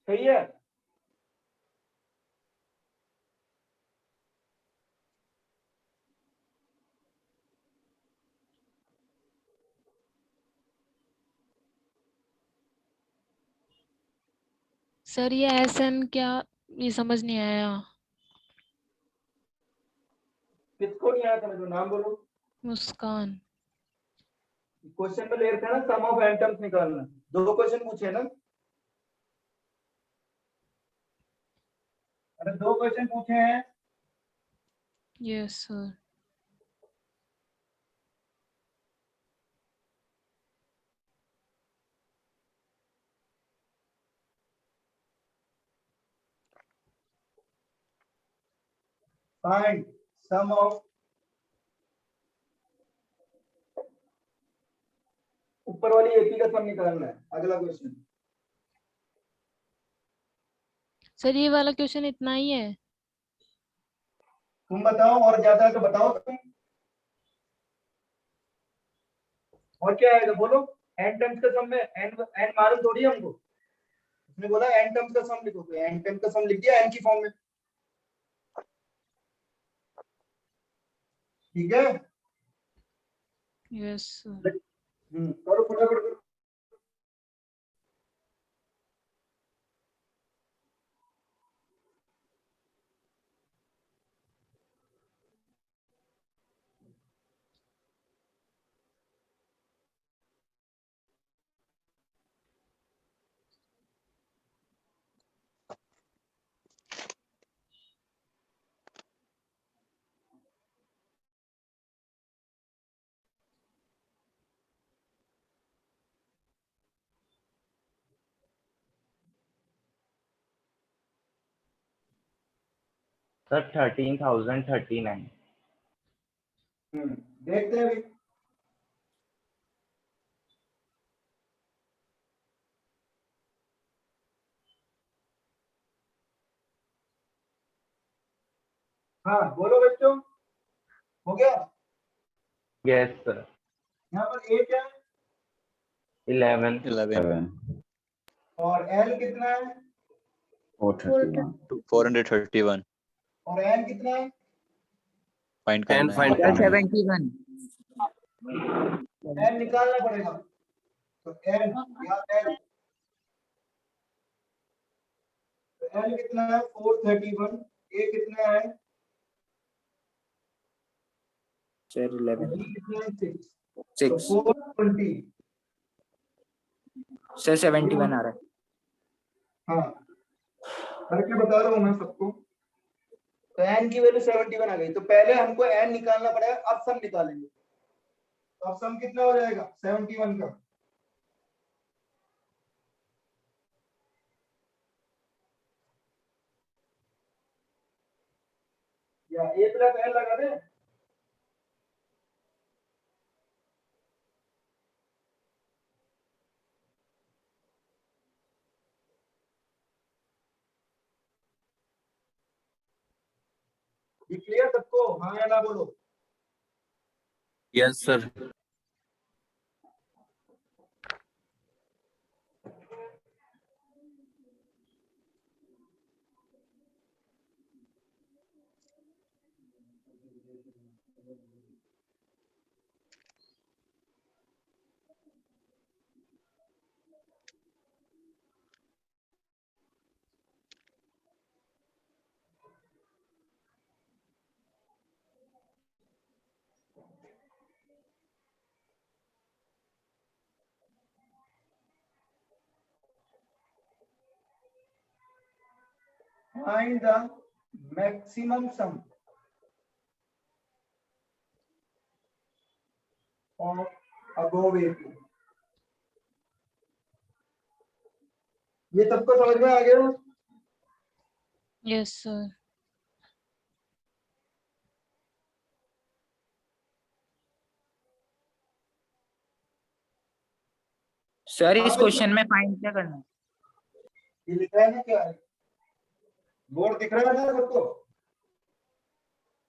सही है। सर ये SN क्या, ये समझ नहीं आया। किसको नहीं आया था? जो नाम बोलो। मुस्कान। क्वेश्चन में ले रहे थे ना, सम ऑफ n टर्म्स निकालना। 2 क्वेश्चन पूछे ना? अरे 2 क्वेश्चन पूछे हैं। Yes sir. Find sum of, ऊपर वाली एपी का सम निकालना है। अगला क्वेश्चन। सर ये वाला क्वेश्चन इतना ही है? तुम बताओ, और ज्यादा तो बताओ तुम। और क्या आएगा बोलो? n टर्म्स का सम में n मालूम थोड़ी है हमको। उसने बोला n टर्म्स का सम लिखो, तो n टर्म्स का सम लिख दिया n की फॉर्म में। ठीक है। Yes sir. करो फटाफट करो। सर 13039। देखते हैं अभी। हाँ बोलो बच्चों, हो गया? Yes sir. यहाँ पर a क्या है? 11। 11 और l कितना है? 431। 431 और n कितना है? फाइंड एन करना है। फाइंड करना है। 71। n निकालना पड़ेगा। तो n या l, तो एन कितना है 431, ए कितना है सर 11 बी कितना है 6, 6 तो 420 सर 71 आ रहा है। हाँ करके बता रहा हूँ मैं सबको। तो एन की वैल्यू 71 आ गई, तो पहले हमको एन निकालना पड़ेगा, अब सम निकालेंगे। तो अब सम कितना हो जाएगा 71 का, या ए प्लस एन लगा दे। ये क्लियर सबको, हाँ या ना बोलो। Yes sir. Find the maximum sum of above A2। ये सबको समझ में आ गया? Yes, sir. सर इस क्वेश्चन में फाइंड क्या करना है? ये लिखा है ना क्या है? बोर्ड दिख रहा है ना सबको?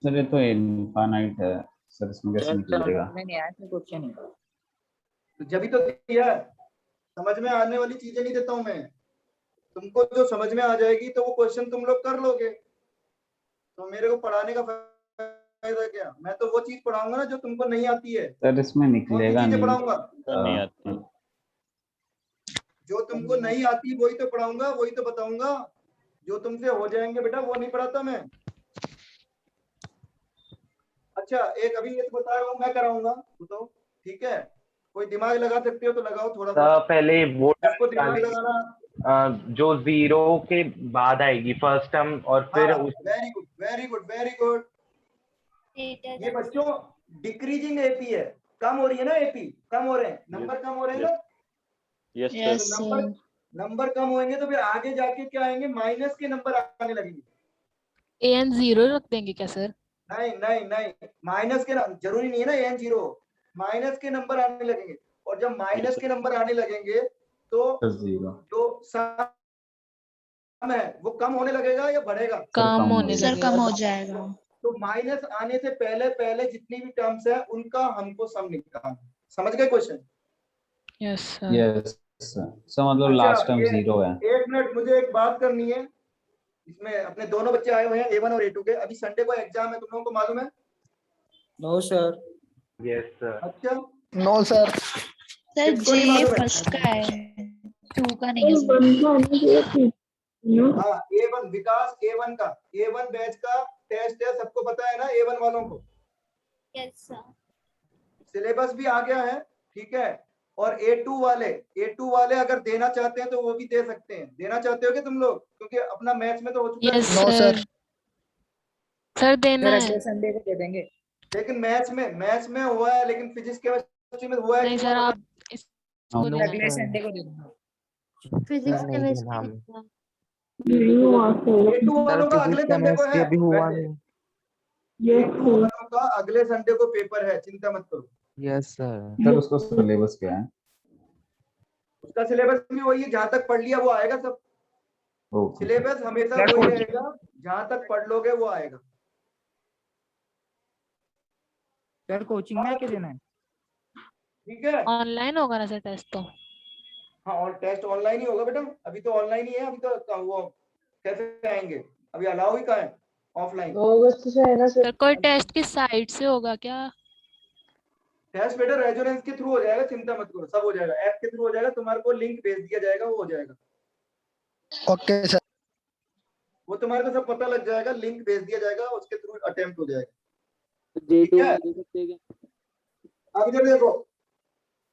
सर ये तो इनफाइनाइट है सर, इसमें कैसे निकलेगा? नहीं आया तो क्वेश्चन ही। तो जब भी तो दिया, समझ में आने वाली चीजें नहीं देता हूं मैं तुमको, जो समझ में आ जाएगी तो वो क्वेश्चन तुम लोग कर लोगे। तो मेरे को पढ़ाने का फायदा क्या? मैं तो वो चीज पढ़ाऊंगा ना जो तुमको नहीं आती है। सर इसमें निकलेगा चीजें नहीं। पढ़ाऊंगा नहीं आती। जो तुमको नहीं आती वही तो पढ़ाऊंगा, वही तो बताऊंगा। जो तुमसे हो जाएंगे बेटा वो नहीं पढ़ाता मैं। अच्छा एक अभी ये तो बता रहा हूँ, मैं कराऊंगा, बताओ ठीक है? कोई दिमाग लगा सकते हो तो लगाओ थोड़ा सा। पहले वो जिसको दिमाग लगाना, जो 0 के बाद आएगी फर्स्ट टर्म और फिर हाँ, very good very good very good. ये बच्चों डिक्रीजिंग एपी है, कम हो रही है ना, एपी कम हो रहे हैं, नंबर कम हो रहे हैं ना। Yes Yes, sir. Number sir. Number कम होंगे तो फिर आगे जाके क्या आएंगे, माइनस के नंबर आने लगेंगे। an 0 रख देंगे क्या सर? नहीं नहीं नहीं, माइनस के जरूरी नहीं है ना एन 0, माइनस के नंबर आने लगेंगे। और जब माइनस के नंबर आने लगेंगे तो 0 जो सम है वो कम होने लगेगा या बढ़ेगा? कम होने Sir, लगेगा। कम हो जाएगा। तो माइनस आने से पहले पहले जितनी भी टर्म्स है उनका हमको सम निकालना। समझ गए question? Yes sir. Yes sir, मतलब लास्ट टर्म 0 है। एक मिनट, मुझे एक बात करनी है। इसमें अपने दोनों बच्चे आए हुए हैं A1 और A2 के। अभी संडे को एग्जाम है, तुम लोगों को मालूम है? No sir. Yes sir. अच्छा नो सर। सर किसको जे नहीं मालूम है? फर्स्ट का है, 2 का नहीं है सर। हाँ A1 विकास, A1 का A1 बैच का टेस्ट है, सबको पता है ना A1 वालों को? Yes sir. सिलेबस भी आ गया है, ठीक है? और A2 वाले अगर देना चाहते हैं तो वो भी दे सकते हैं। देना चाहते हो क्या तुम लोग? क्योंकि अपना मैथ्स में तो हो चुका है। Yes no sir. Sir. Sir देना सर है। अगले संडे को दे देंगे। लेकिन मैथ्स में हुआ है, लेकिन फिजिक्स केमिस्ट्री में हुआ है नहीं कि सर, नहीं? आप इसको देना है। अगले संडे को दे देंगे। फिजिक्स नहीं देना केमिस्ट्री हमें। A2 वालों का अगले संडे को है। अभी हुआ नहीं। A2 वालों का अगले संडे को पेपर है, चिंता मत करो। Yes sir. सर उसको सिलेबस क्या है? उसका सिलेबस भी वही है, जहां तक पढ़ लिया वो आएगा सब। Okay sir. सिलेबस हमेशा सर, वही कोचिंग- रहेगा, जहां तक पढ़ लोगे वो आएगा। सर कोचिंग में आके देना है। ठीक है? ऑनलाइन होगा ना सर टेस्ट तो? हाँ, और टेस्ट ऑनलाइन ही होगा बेटा। अभी तो ऑनलाइन ही है, अभी तो वो कैसे आएंगे? अभी अलाउ ही कहाँ है ऑफलाइन? सर कोई टेस्ट की साइट से होगा क्या? टेस्ट बेटा रेजोनेंस के थ्रू हो जाएगा, चिंता मत करो, सब हो जाएगा, ऐप के थ्रू हो जाएगा। तुम्हारे को लिंक भेज दिया जाएगा, वो हो जाएगा। Okay sir. वो तुम्हारे को सब पता लग जाएगा, लिंक भेज दिया जाएगा, उसके थ्रू अटेम्प्ट हो जाएगा। ठीक है, अब इधर देखो,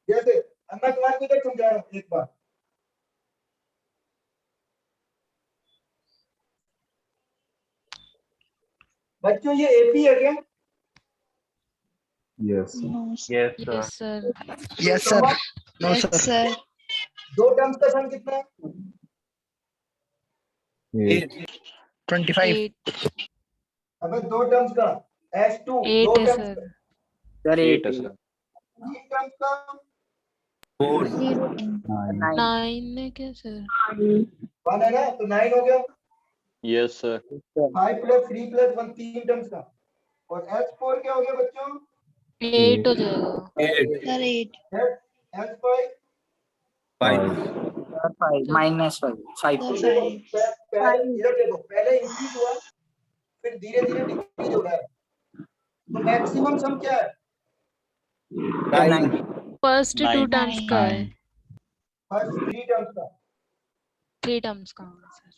जैसे मैं तुम्हारे को इधर समझा रहा हूँ एक बार। बच्चों ये एपी है क्या? Yes yes Yes, sir. sir. Yes, sir. No, Yes, sir. sir. दो टर्म्स का सम कितना है? 8 25. 8. अबे दो टर्म्स का S2, 8 दो है टर्म्स sir. का, सर 8 है सर। तीन टर्म्स का, 4 0 9 9 है क्या sir? 1 है ना, तो 9 हो गया। Yes sir. 5 + 3 + 1, तीन टर्म्स का। और S4 क्या हो गया बच्चों? 8 हो जाएगा. 8 Sir, 8. S5 5 -5 5 तो Sir, देखो 5. पहले इधर देखो, पहले इंक्रीज हुआ, फिर धीरे धीरे डिक्रीज हो रहा है। तो मैक्सिमम सम क्या है? 9 फर्स्ट 2 9 टर्म्स का है. 9 फर्स्ट 3 टर्म्स का। 3 टर्म्स का sir.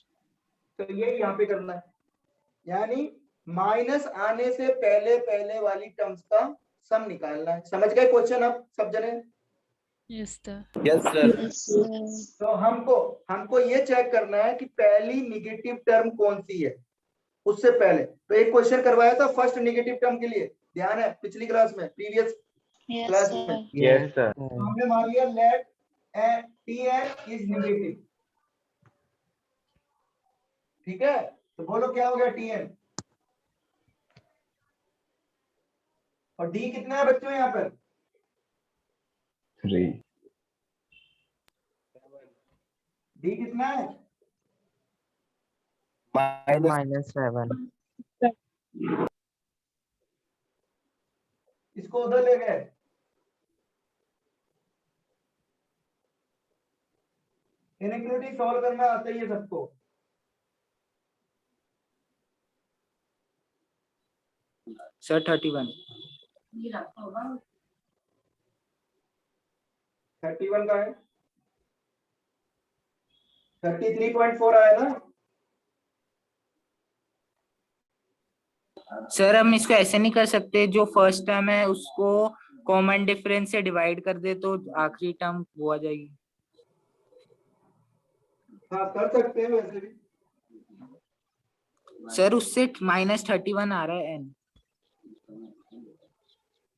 तो ये यहाँ पे करना है, यानी माइनस आने से पहले पहले वाली टर्म्स का सम निकालना है। समझ गए क्वेश्चन अब सब जने? Yes sir. Yes sir Yes, sir. तो हमको ये चेक करना है कि पहली निगेटिव टर्म कौन सी है उससे पहले। तो एक क्वेश्चन करवाया था फर्स्ट निगेटिव टर्म के लिए, ध्यान है पिछली क्लास में, प्रीवियस Yes, क्लास sir. में। Yes sir. तो हमने मान लिया लेट Tn इज नेगेटिव। ठीक है, तो बोलो क्या हो गया Tn, और D कितना है बच्चों यहाँ पर? 3 D कितना है? -7. इसको उधर ले गए। इनइक्वालिटी सॉल्व करना आता ही है सबको। सर 31 31 का है, 33.4 आया ना। सर हम इसको ऐसे नहीं कर सकते, जो फर्स्ट टर्म है उसको कॉमन डिफरेंस से डिवाइड कर दे तो आखिरी टर्म वो आ जाएगी। हाँ कर सकते हैं वैसे भी। सर उससे -31 आ रहा है n।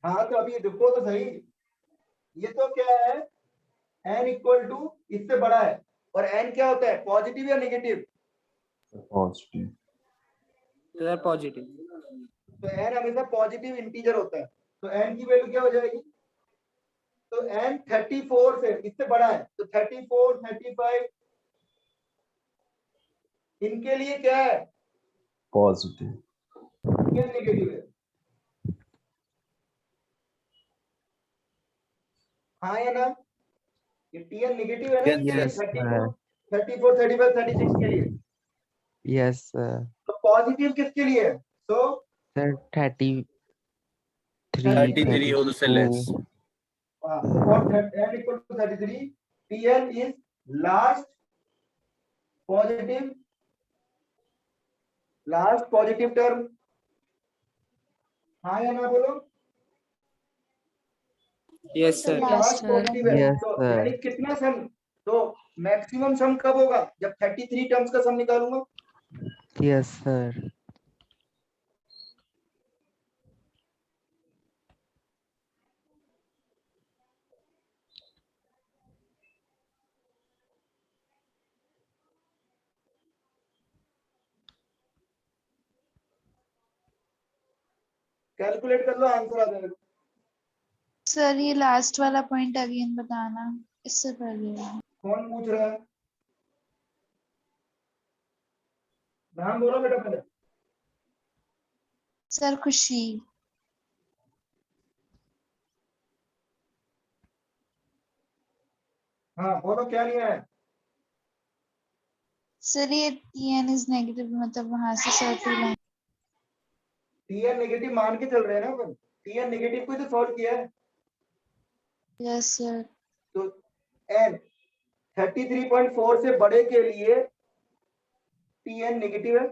हाँ तो अभी रुको तो सही, ये तो क्या है, n इक्वल टू इससे बड़ा है, और n क्या होता है, पॉजिटिव या नेगेटिव? पॉजिटिव। Sir positive. तो n हमेशा पॉजिटिव इंटीजर होता है, तो n की वैल्यू क्या हो जाएगी? तो n 34 से इससे बड़ा है, तो 34 35 इनके लिए क्या है, पॉजिटिव। ये नेगेटिव है। हाँ या ना, ये Tn नेगेटिव है ना इनके लिए, Yes, sir. 34 35 36 के लिए। Yes, sir. तो पॉजिटिव किसके लिए है? तो Sir, 33, 33 होने से less 32. for n equal to 33, Tn is last positive term। हाँ या ना बोलो? Yes sir. लास्ट पॉजिटिव है, Yes, तो sir. यानी कितना सम, तो मैक्सिमम सम कब होगा, जब 33 टर्म्स का सम निकालूंगा। Yes, sir. कैलकुलेट कर लो, आंसर आ जाएगा। सर ये लास्ट वाला पॉइंट अगेन बताना, इससे पहले कौन पूछ रहा है? नाम बोलो बेटा पहले। सर खुशी। हाँ बोलो क्या लिया है? सर ये Tn इज नेगेटिव, मतलब वहां से सर्किल लाइन। Tn नेगेटिव मान के चल रहे हैं ना अपन, Tn नेगेटिव को ही तो सॉल्व किया है। Yes sir. तो n 33.4 से बड़े के लिए टी एन नेगेटिव है,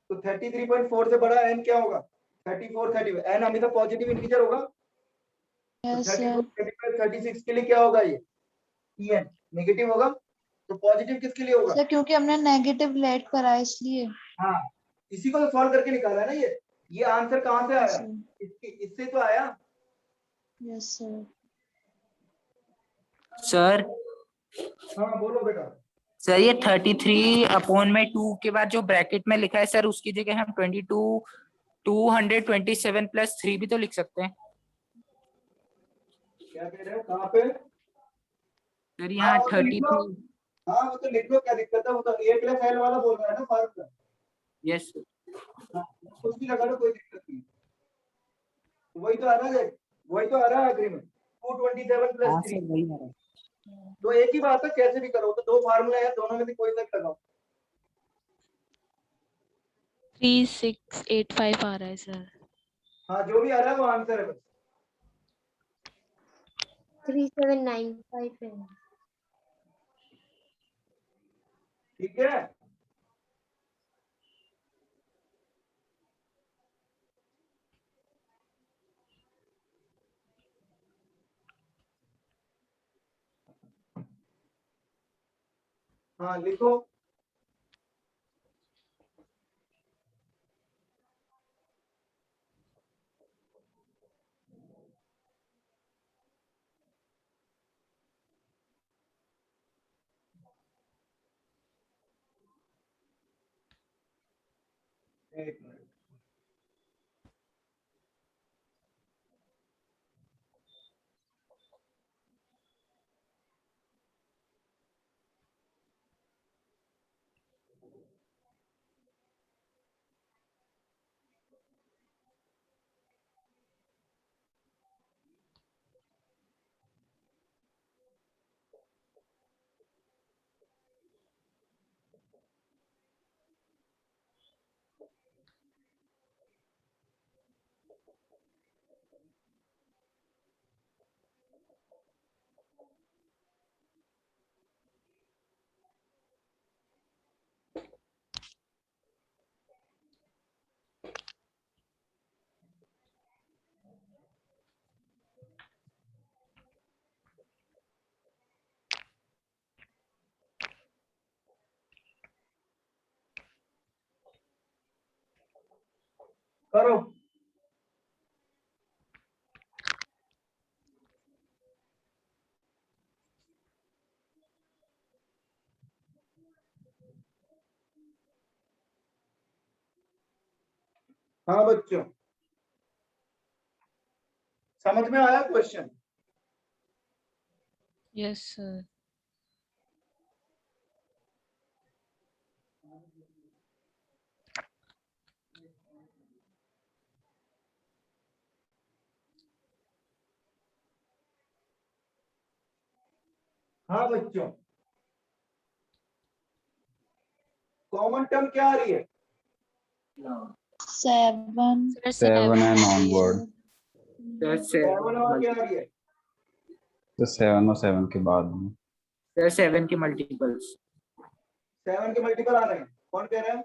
तो 33.4 से बड़ा एन क्या होगा? 34, 30। एन हमेशा पॉजिटिव इंटीजर होगा, तो यस सर 34, 36 के लिए क्या होगा? ये टी एन नेगेटिव होगा, तो पॉजिटिव किसके लिए होगा? सर, क्योंकि हमने नेगेटिव लेट करा है इसलिए। हाँ, इसी को तो सॉल्व करके निकाला है ना। ये आंसर कहाँ से आया? इससे तो आया। Yes sir. सर हाँ बोलो बेटा। सर ये 33/2 के बाद जो ब्रैकेट में लिखा है सर, उसकी जगह हम 227 + 3 भी तो लिख सकते हैं। क्या कह रहे हो? कहाँ पे? सर यहाँ वो तो लिख लो। 33। हाँ वो तो लिख लो, क्या दिक्कत है? वो तो a + l वाला बोल रहा है ना फार्मूला। Yes sir. हाँ, कुछ भी लगा लो, कोई दिक्कत नहीं। वही तो आ रहा है, वही तो आ रहा है आखिरी में 227 + 3। सर वही है। तो एक ही बात है, कैसे भी करो। तो दो फार्मूला है, दोनों में से कोई सा लगाओ। 3685 आ रहा है सर। हाँ जो भी आ रहा है वो आंसर है बस। 3795 है। ठीक है। हाँ लिखो। एक मिनट। करो। हाँ बच्चों, समझ में आया क्वेश्चन? Yes sir. हाँ बच्चों, कॉमन टर्म क्या आ रही है? 7 सर 7 7 and onward. सर 7 और क्या आ रही है? तो 7 और 7 के बाद में सर 7 के मल्टीपल्स। 7 के मल्टीपल आ रहे हैं। कौन कह रहा है?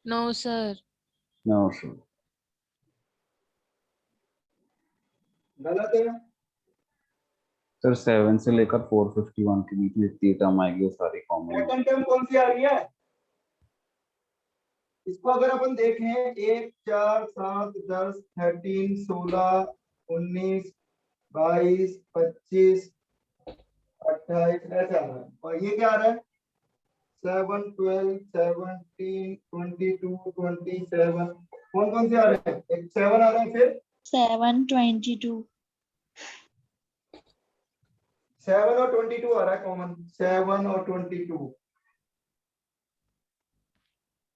No sir. No sir. गलत है। सर 7 से लेकर 451 के बीच में जितनी टर्म आएगी वो सारी कॉमन। सेकंड टर्म कौन सी आ रही है? इसको अगर अपन देखें 1 4 7 10 13 16 19 22 25 28 ऐसा आ रहा है। और ये क्या आ रहा है? 7 12 17 22 27। कौन कौन से आ रहे हैं? एक 7 आ रहा है, फिर 7 22 7 और 22 आ रहा है कॉमन। 7 और 22।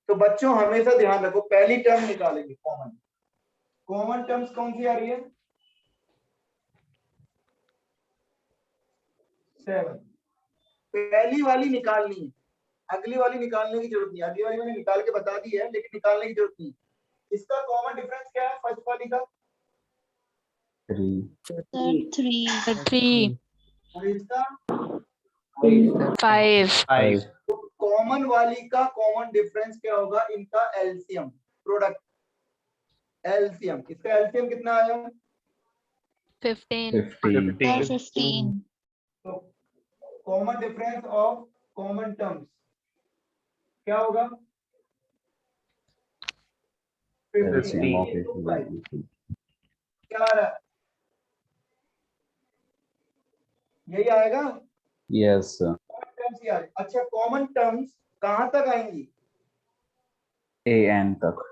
तो बच्चों हमेशा ध्यान रखो, पहली टर्म निकालेंगे कॉमन। कॉमन टर्म्स कौन सी आ रही है? 7। पहली वाली निकालनी है, अगली वाली निकालने की जरूरत नहीं। अगली वाली मैंने निकाल के बता दी है, लेकिन निकालने की जरूरत नहीं। इसका कॉमन डिफरेंस क्या है फर्स्ट वाली का? 3। सर 3 3 और इसका 5 5। कॉमन वाली का कॉमन डिफरेंस क्या होगा, इनका एलसीएम, प्रोडक्ट एलसीएम, इसका एलसीएम कितना आया, 15. 15. तो common difference of common terms क्या होगा, LCM of 15 क्या आ रहा है, यही आएगा। yes sir. टर्म्स ही आ रहे। अच्छा कॉमन टर्म्स कहां तक आएंगी, AN तक।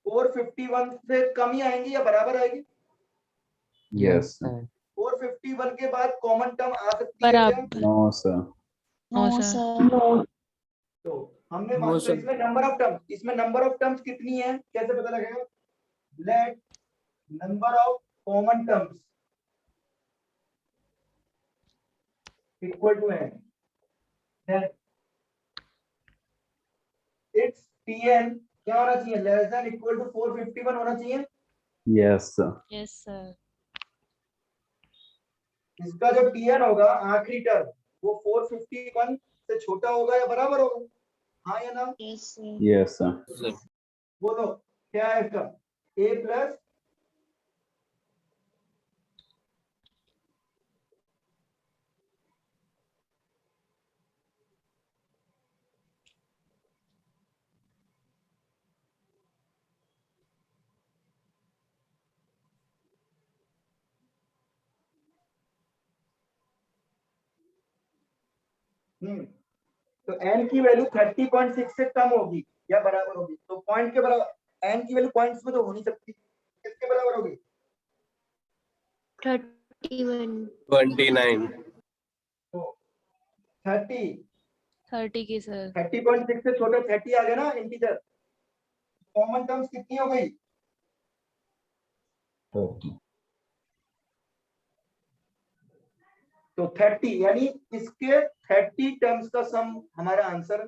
451 से कम ही आएंगी या बराबर आएगी, yes sir. sir. 451 के बाद कॉमन टर्म आ सकती है क्या, बराबर. no sir. No, No, sir. sir. तो हमने वो तो इसमें नंबर ऑफ टर्म्स, इसमें नंबर ऑफ टर्म्स कितनी है कैसे पता लगेगा, let number of common terms equal to n, then its Tn क्या होना चाहिए, लेस देन इक्वल टू 451 होना चाहिए। yes sir. Yes, sir. इसका जो Tn होगा आखिरी टर्म वो 451 से छोटा होगा या बराबर होगा, हाँ या ना, Yes, sir. yes sir. बोलो क्या है इसका, a प्लस तो n की वैल्यू 30.6 से कम होगी या बराबर होगी, तो पॉइंट के बराबर, n की वैल्यू पॉइंट्स में तो हो नहीं सकती, किसके बराबर होगी, 31. 29. तो 30 30 की sir. 30.6 से छोटा 30 आ गया ना इंटीजर, कॉमन टर्म्स कितनी हो गई, 30. तो 30 यानी इसके 30 टर्म्स का सम हमारा answer,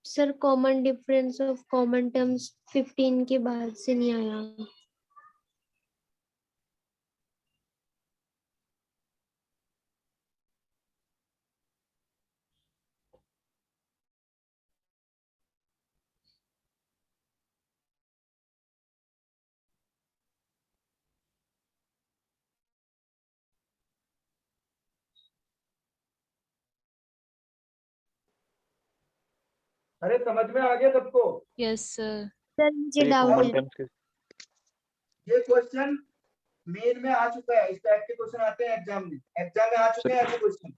sir common difference of common terms 15 के बाद से नहीं आया। अरे समझ में आ गया सबको, Yes, sir. सर मुझे सर ये डाउट कॉमन है। टर्म्स के ये क्वेश्चन मेन में आ चुका है, इस टाइप के क्वेश्चन आते हैं एग्जाम में आ चुके हैं ऐसे क्वेश्चन,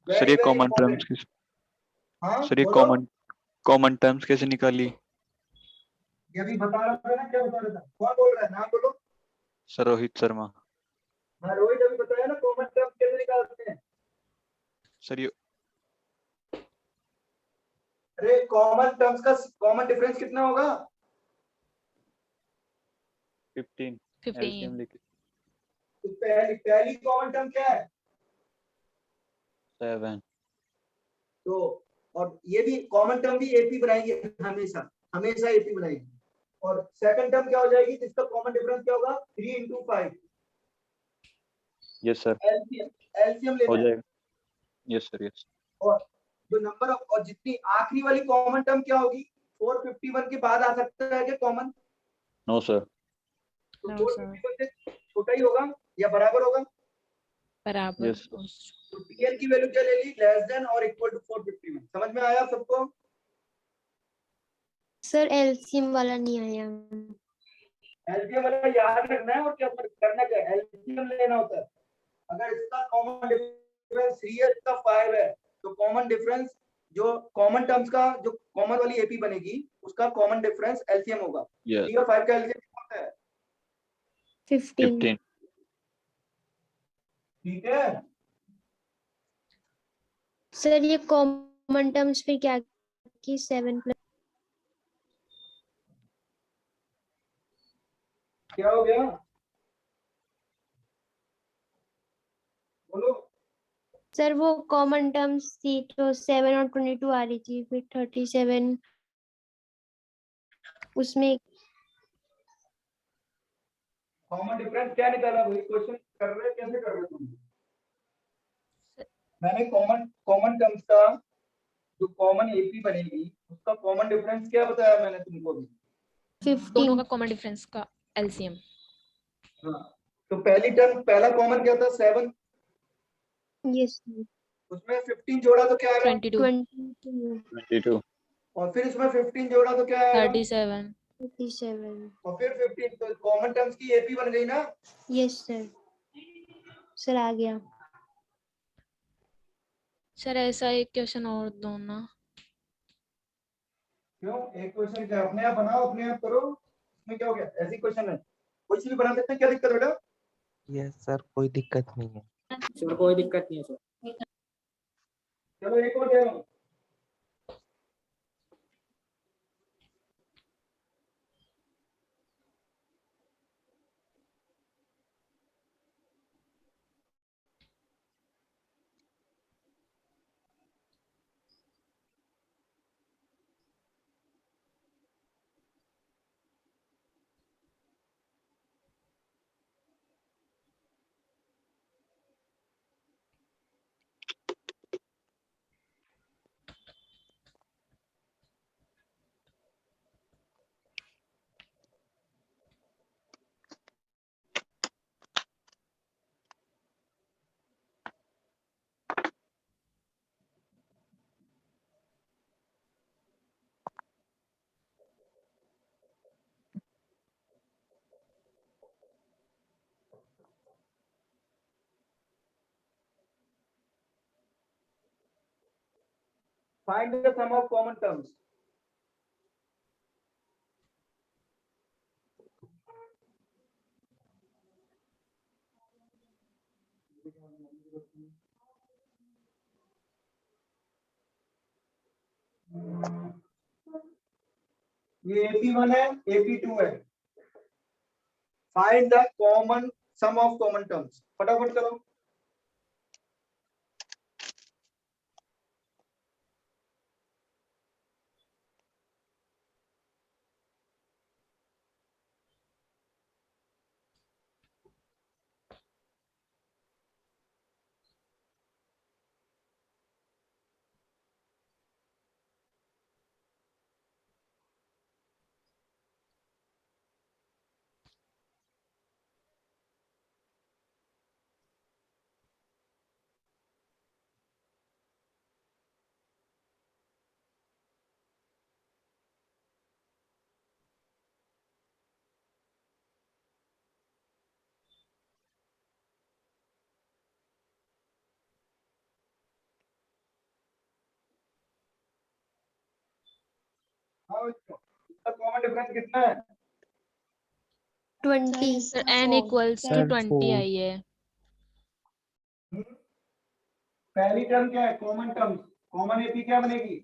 सर ये कॉमन टर्म्स के हाँ सर ये बोलो, कॉमन टर्म्स कैसे निकाली, ये भी बता रहा था ना, क्या बता रहा था, कौन बोल रहा है, नाम बोलो, सर रोहित शर्मा। हाँ रोहित अभी बताया ना कॉमन टर्म्स कैसे निकालते हैं, सर ये अरे कॉमन टर्म्स का कॉमन डिफरेंस कितना होगा, 15 15. एलसीएम लेके तो पहली कॉमन टर्म क्या है, 7। तो और ये भी कॉमन टर्म भी एपी बनाएंगे, हमेशा हमेशा एपी बनाएंगे, और सेकंड टर्म क्या हो जाएगी जिसका कॉमन डिफरेंस क्या होगा, 3 into 5, यस सर एलसीएम हो लेना है, जाएगा। Yes sir yes. और जो नंबर ऑफ, और जितनी आखिरी वाली कॉमन टर्म क्या होगी, 451 के बाद आ सकता है क्या कॉमन, नो सर। तो No, 451 से छोटा ही होगा या बराबर होगा, बराबर. यस तो Tn की वैल्यू क्या ले ली, लेस देन और इक्वल टू 451, समझ में आया सबको, सर एलसीएम वाला नहीं आया। एलसीएम वाला याद रखना है, और क्या करना, क्या एलसीएम लेना होता है, अगर इसका कॉमन डिफरेंस 3 है, इसका 5 है, तो कॉमन डिफरेंस जो कॉमन टर्म्स का जो कॉमन वाली एपी बनेगी उसका कॉमन डिफरेंस एलसीएम होगा, यस 3 और 5 का एलसीएम होता है, 15। ठीक है, सर ये कॉमन कॉमन टर्म्स फिर क्या की 7 प्लस क्या हो गया बोलो। सर वो कॉमन टर्म्स थी तो 7 और 22 आ रही थी फिर 37 उसमें कॉमन डिफरेंस क्या निकाला वही क्वेश्चन कर रहे हैं, कैसे कर रहे हो तुम? मैंने कॉमन कॉमन टर्म्स का जो कॉमन एपी बनेगी उसका कॉमन डिफरेंस क्या बताया मैंने तुमको अभी? 15 दोनों का कॉमन डिफरेंस का एलसीएम। हाँ, तो पहली टर्म पहला कॉमन क्या था 7, यस उसमें 15 जोड़ा तो क्या आएगा 22 22 22 और फिर इसमें 15 जोड़ा तो क्या आएगा 37 37 और फिर 15, तो कॉमन टर्म्स की एपी बन गई ना। यस सर आ गया। सर ऐसा एक क्वेश्चन और दो ना। क्यों एक क्वेश्चन क्या अपने आप बनाओ अपने आप करो, इसमें क्या हो गया? ऐसी क्वेश्चन है कोई सी भी बना सकते हैं, क्या दिक्कत है बेटा? यस सर कोई दिक्कत नहीं है। सर कोई दिक्कत नहीं है सर। चलो एक और दे रहा हूं। Find the sum of common terms. ये AP1 है AP2 है। Find the common sum of common terms. फटाफट करो। हाँ इसका कॉमन डिफरेंस कितना है? 20 sir n equals to sir 20 4 आई है। पहली टर्म क्या है कॉमन टर्म्स, कॉमन एपी क्या बनेगी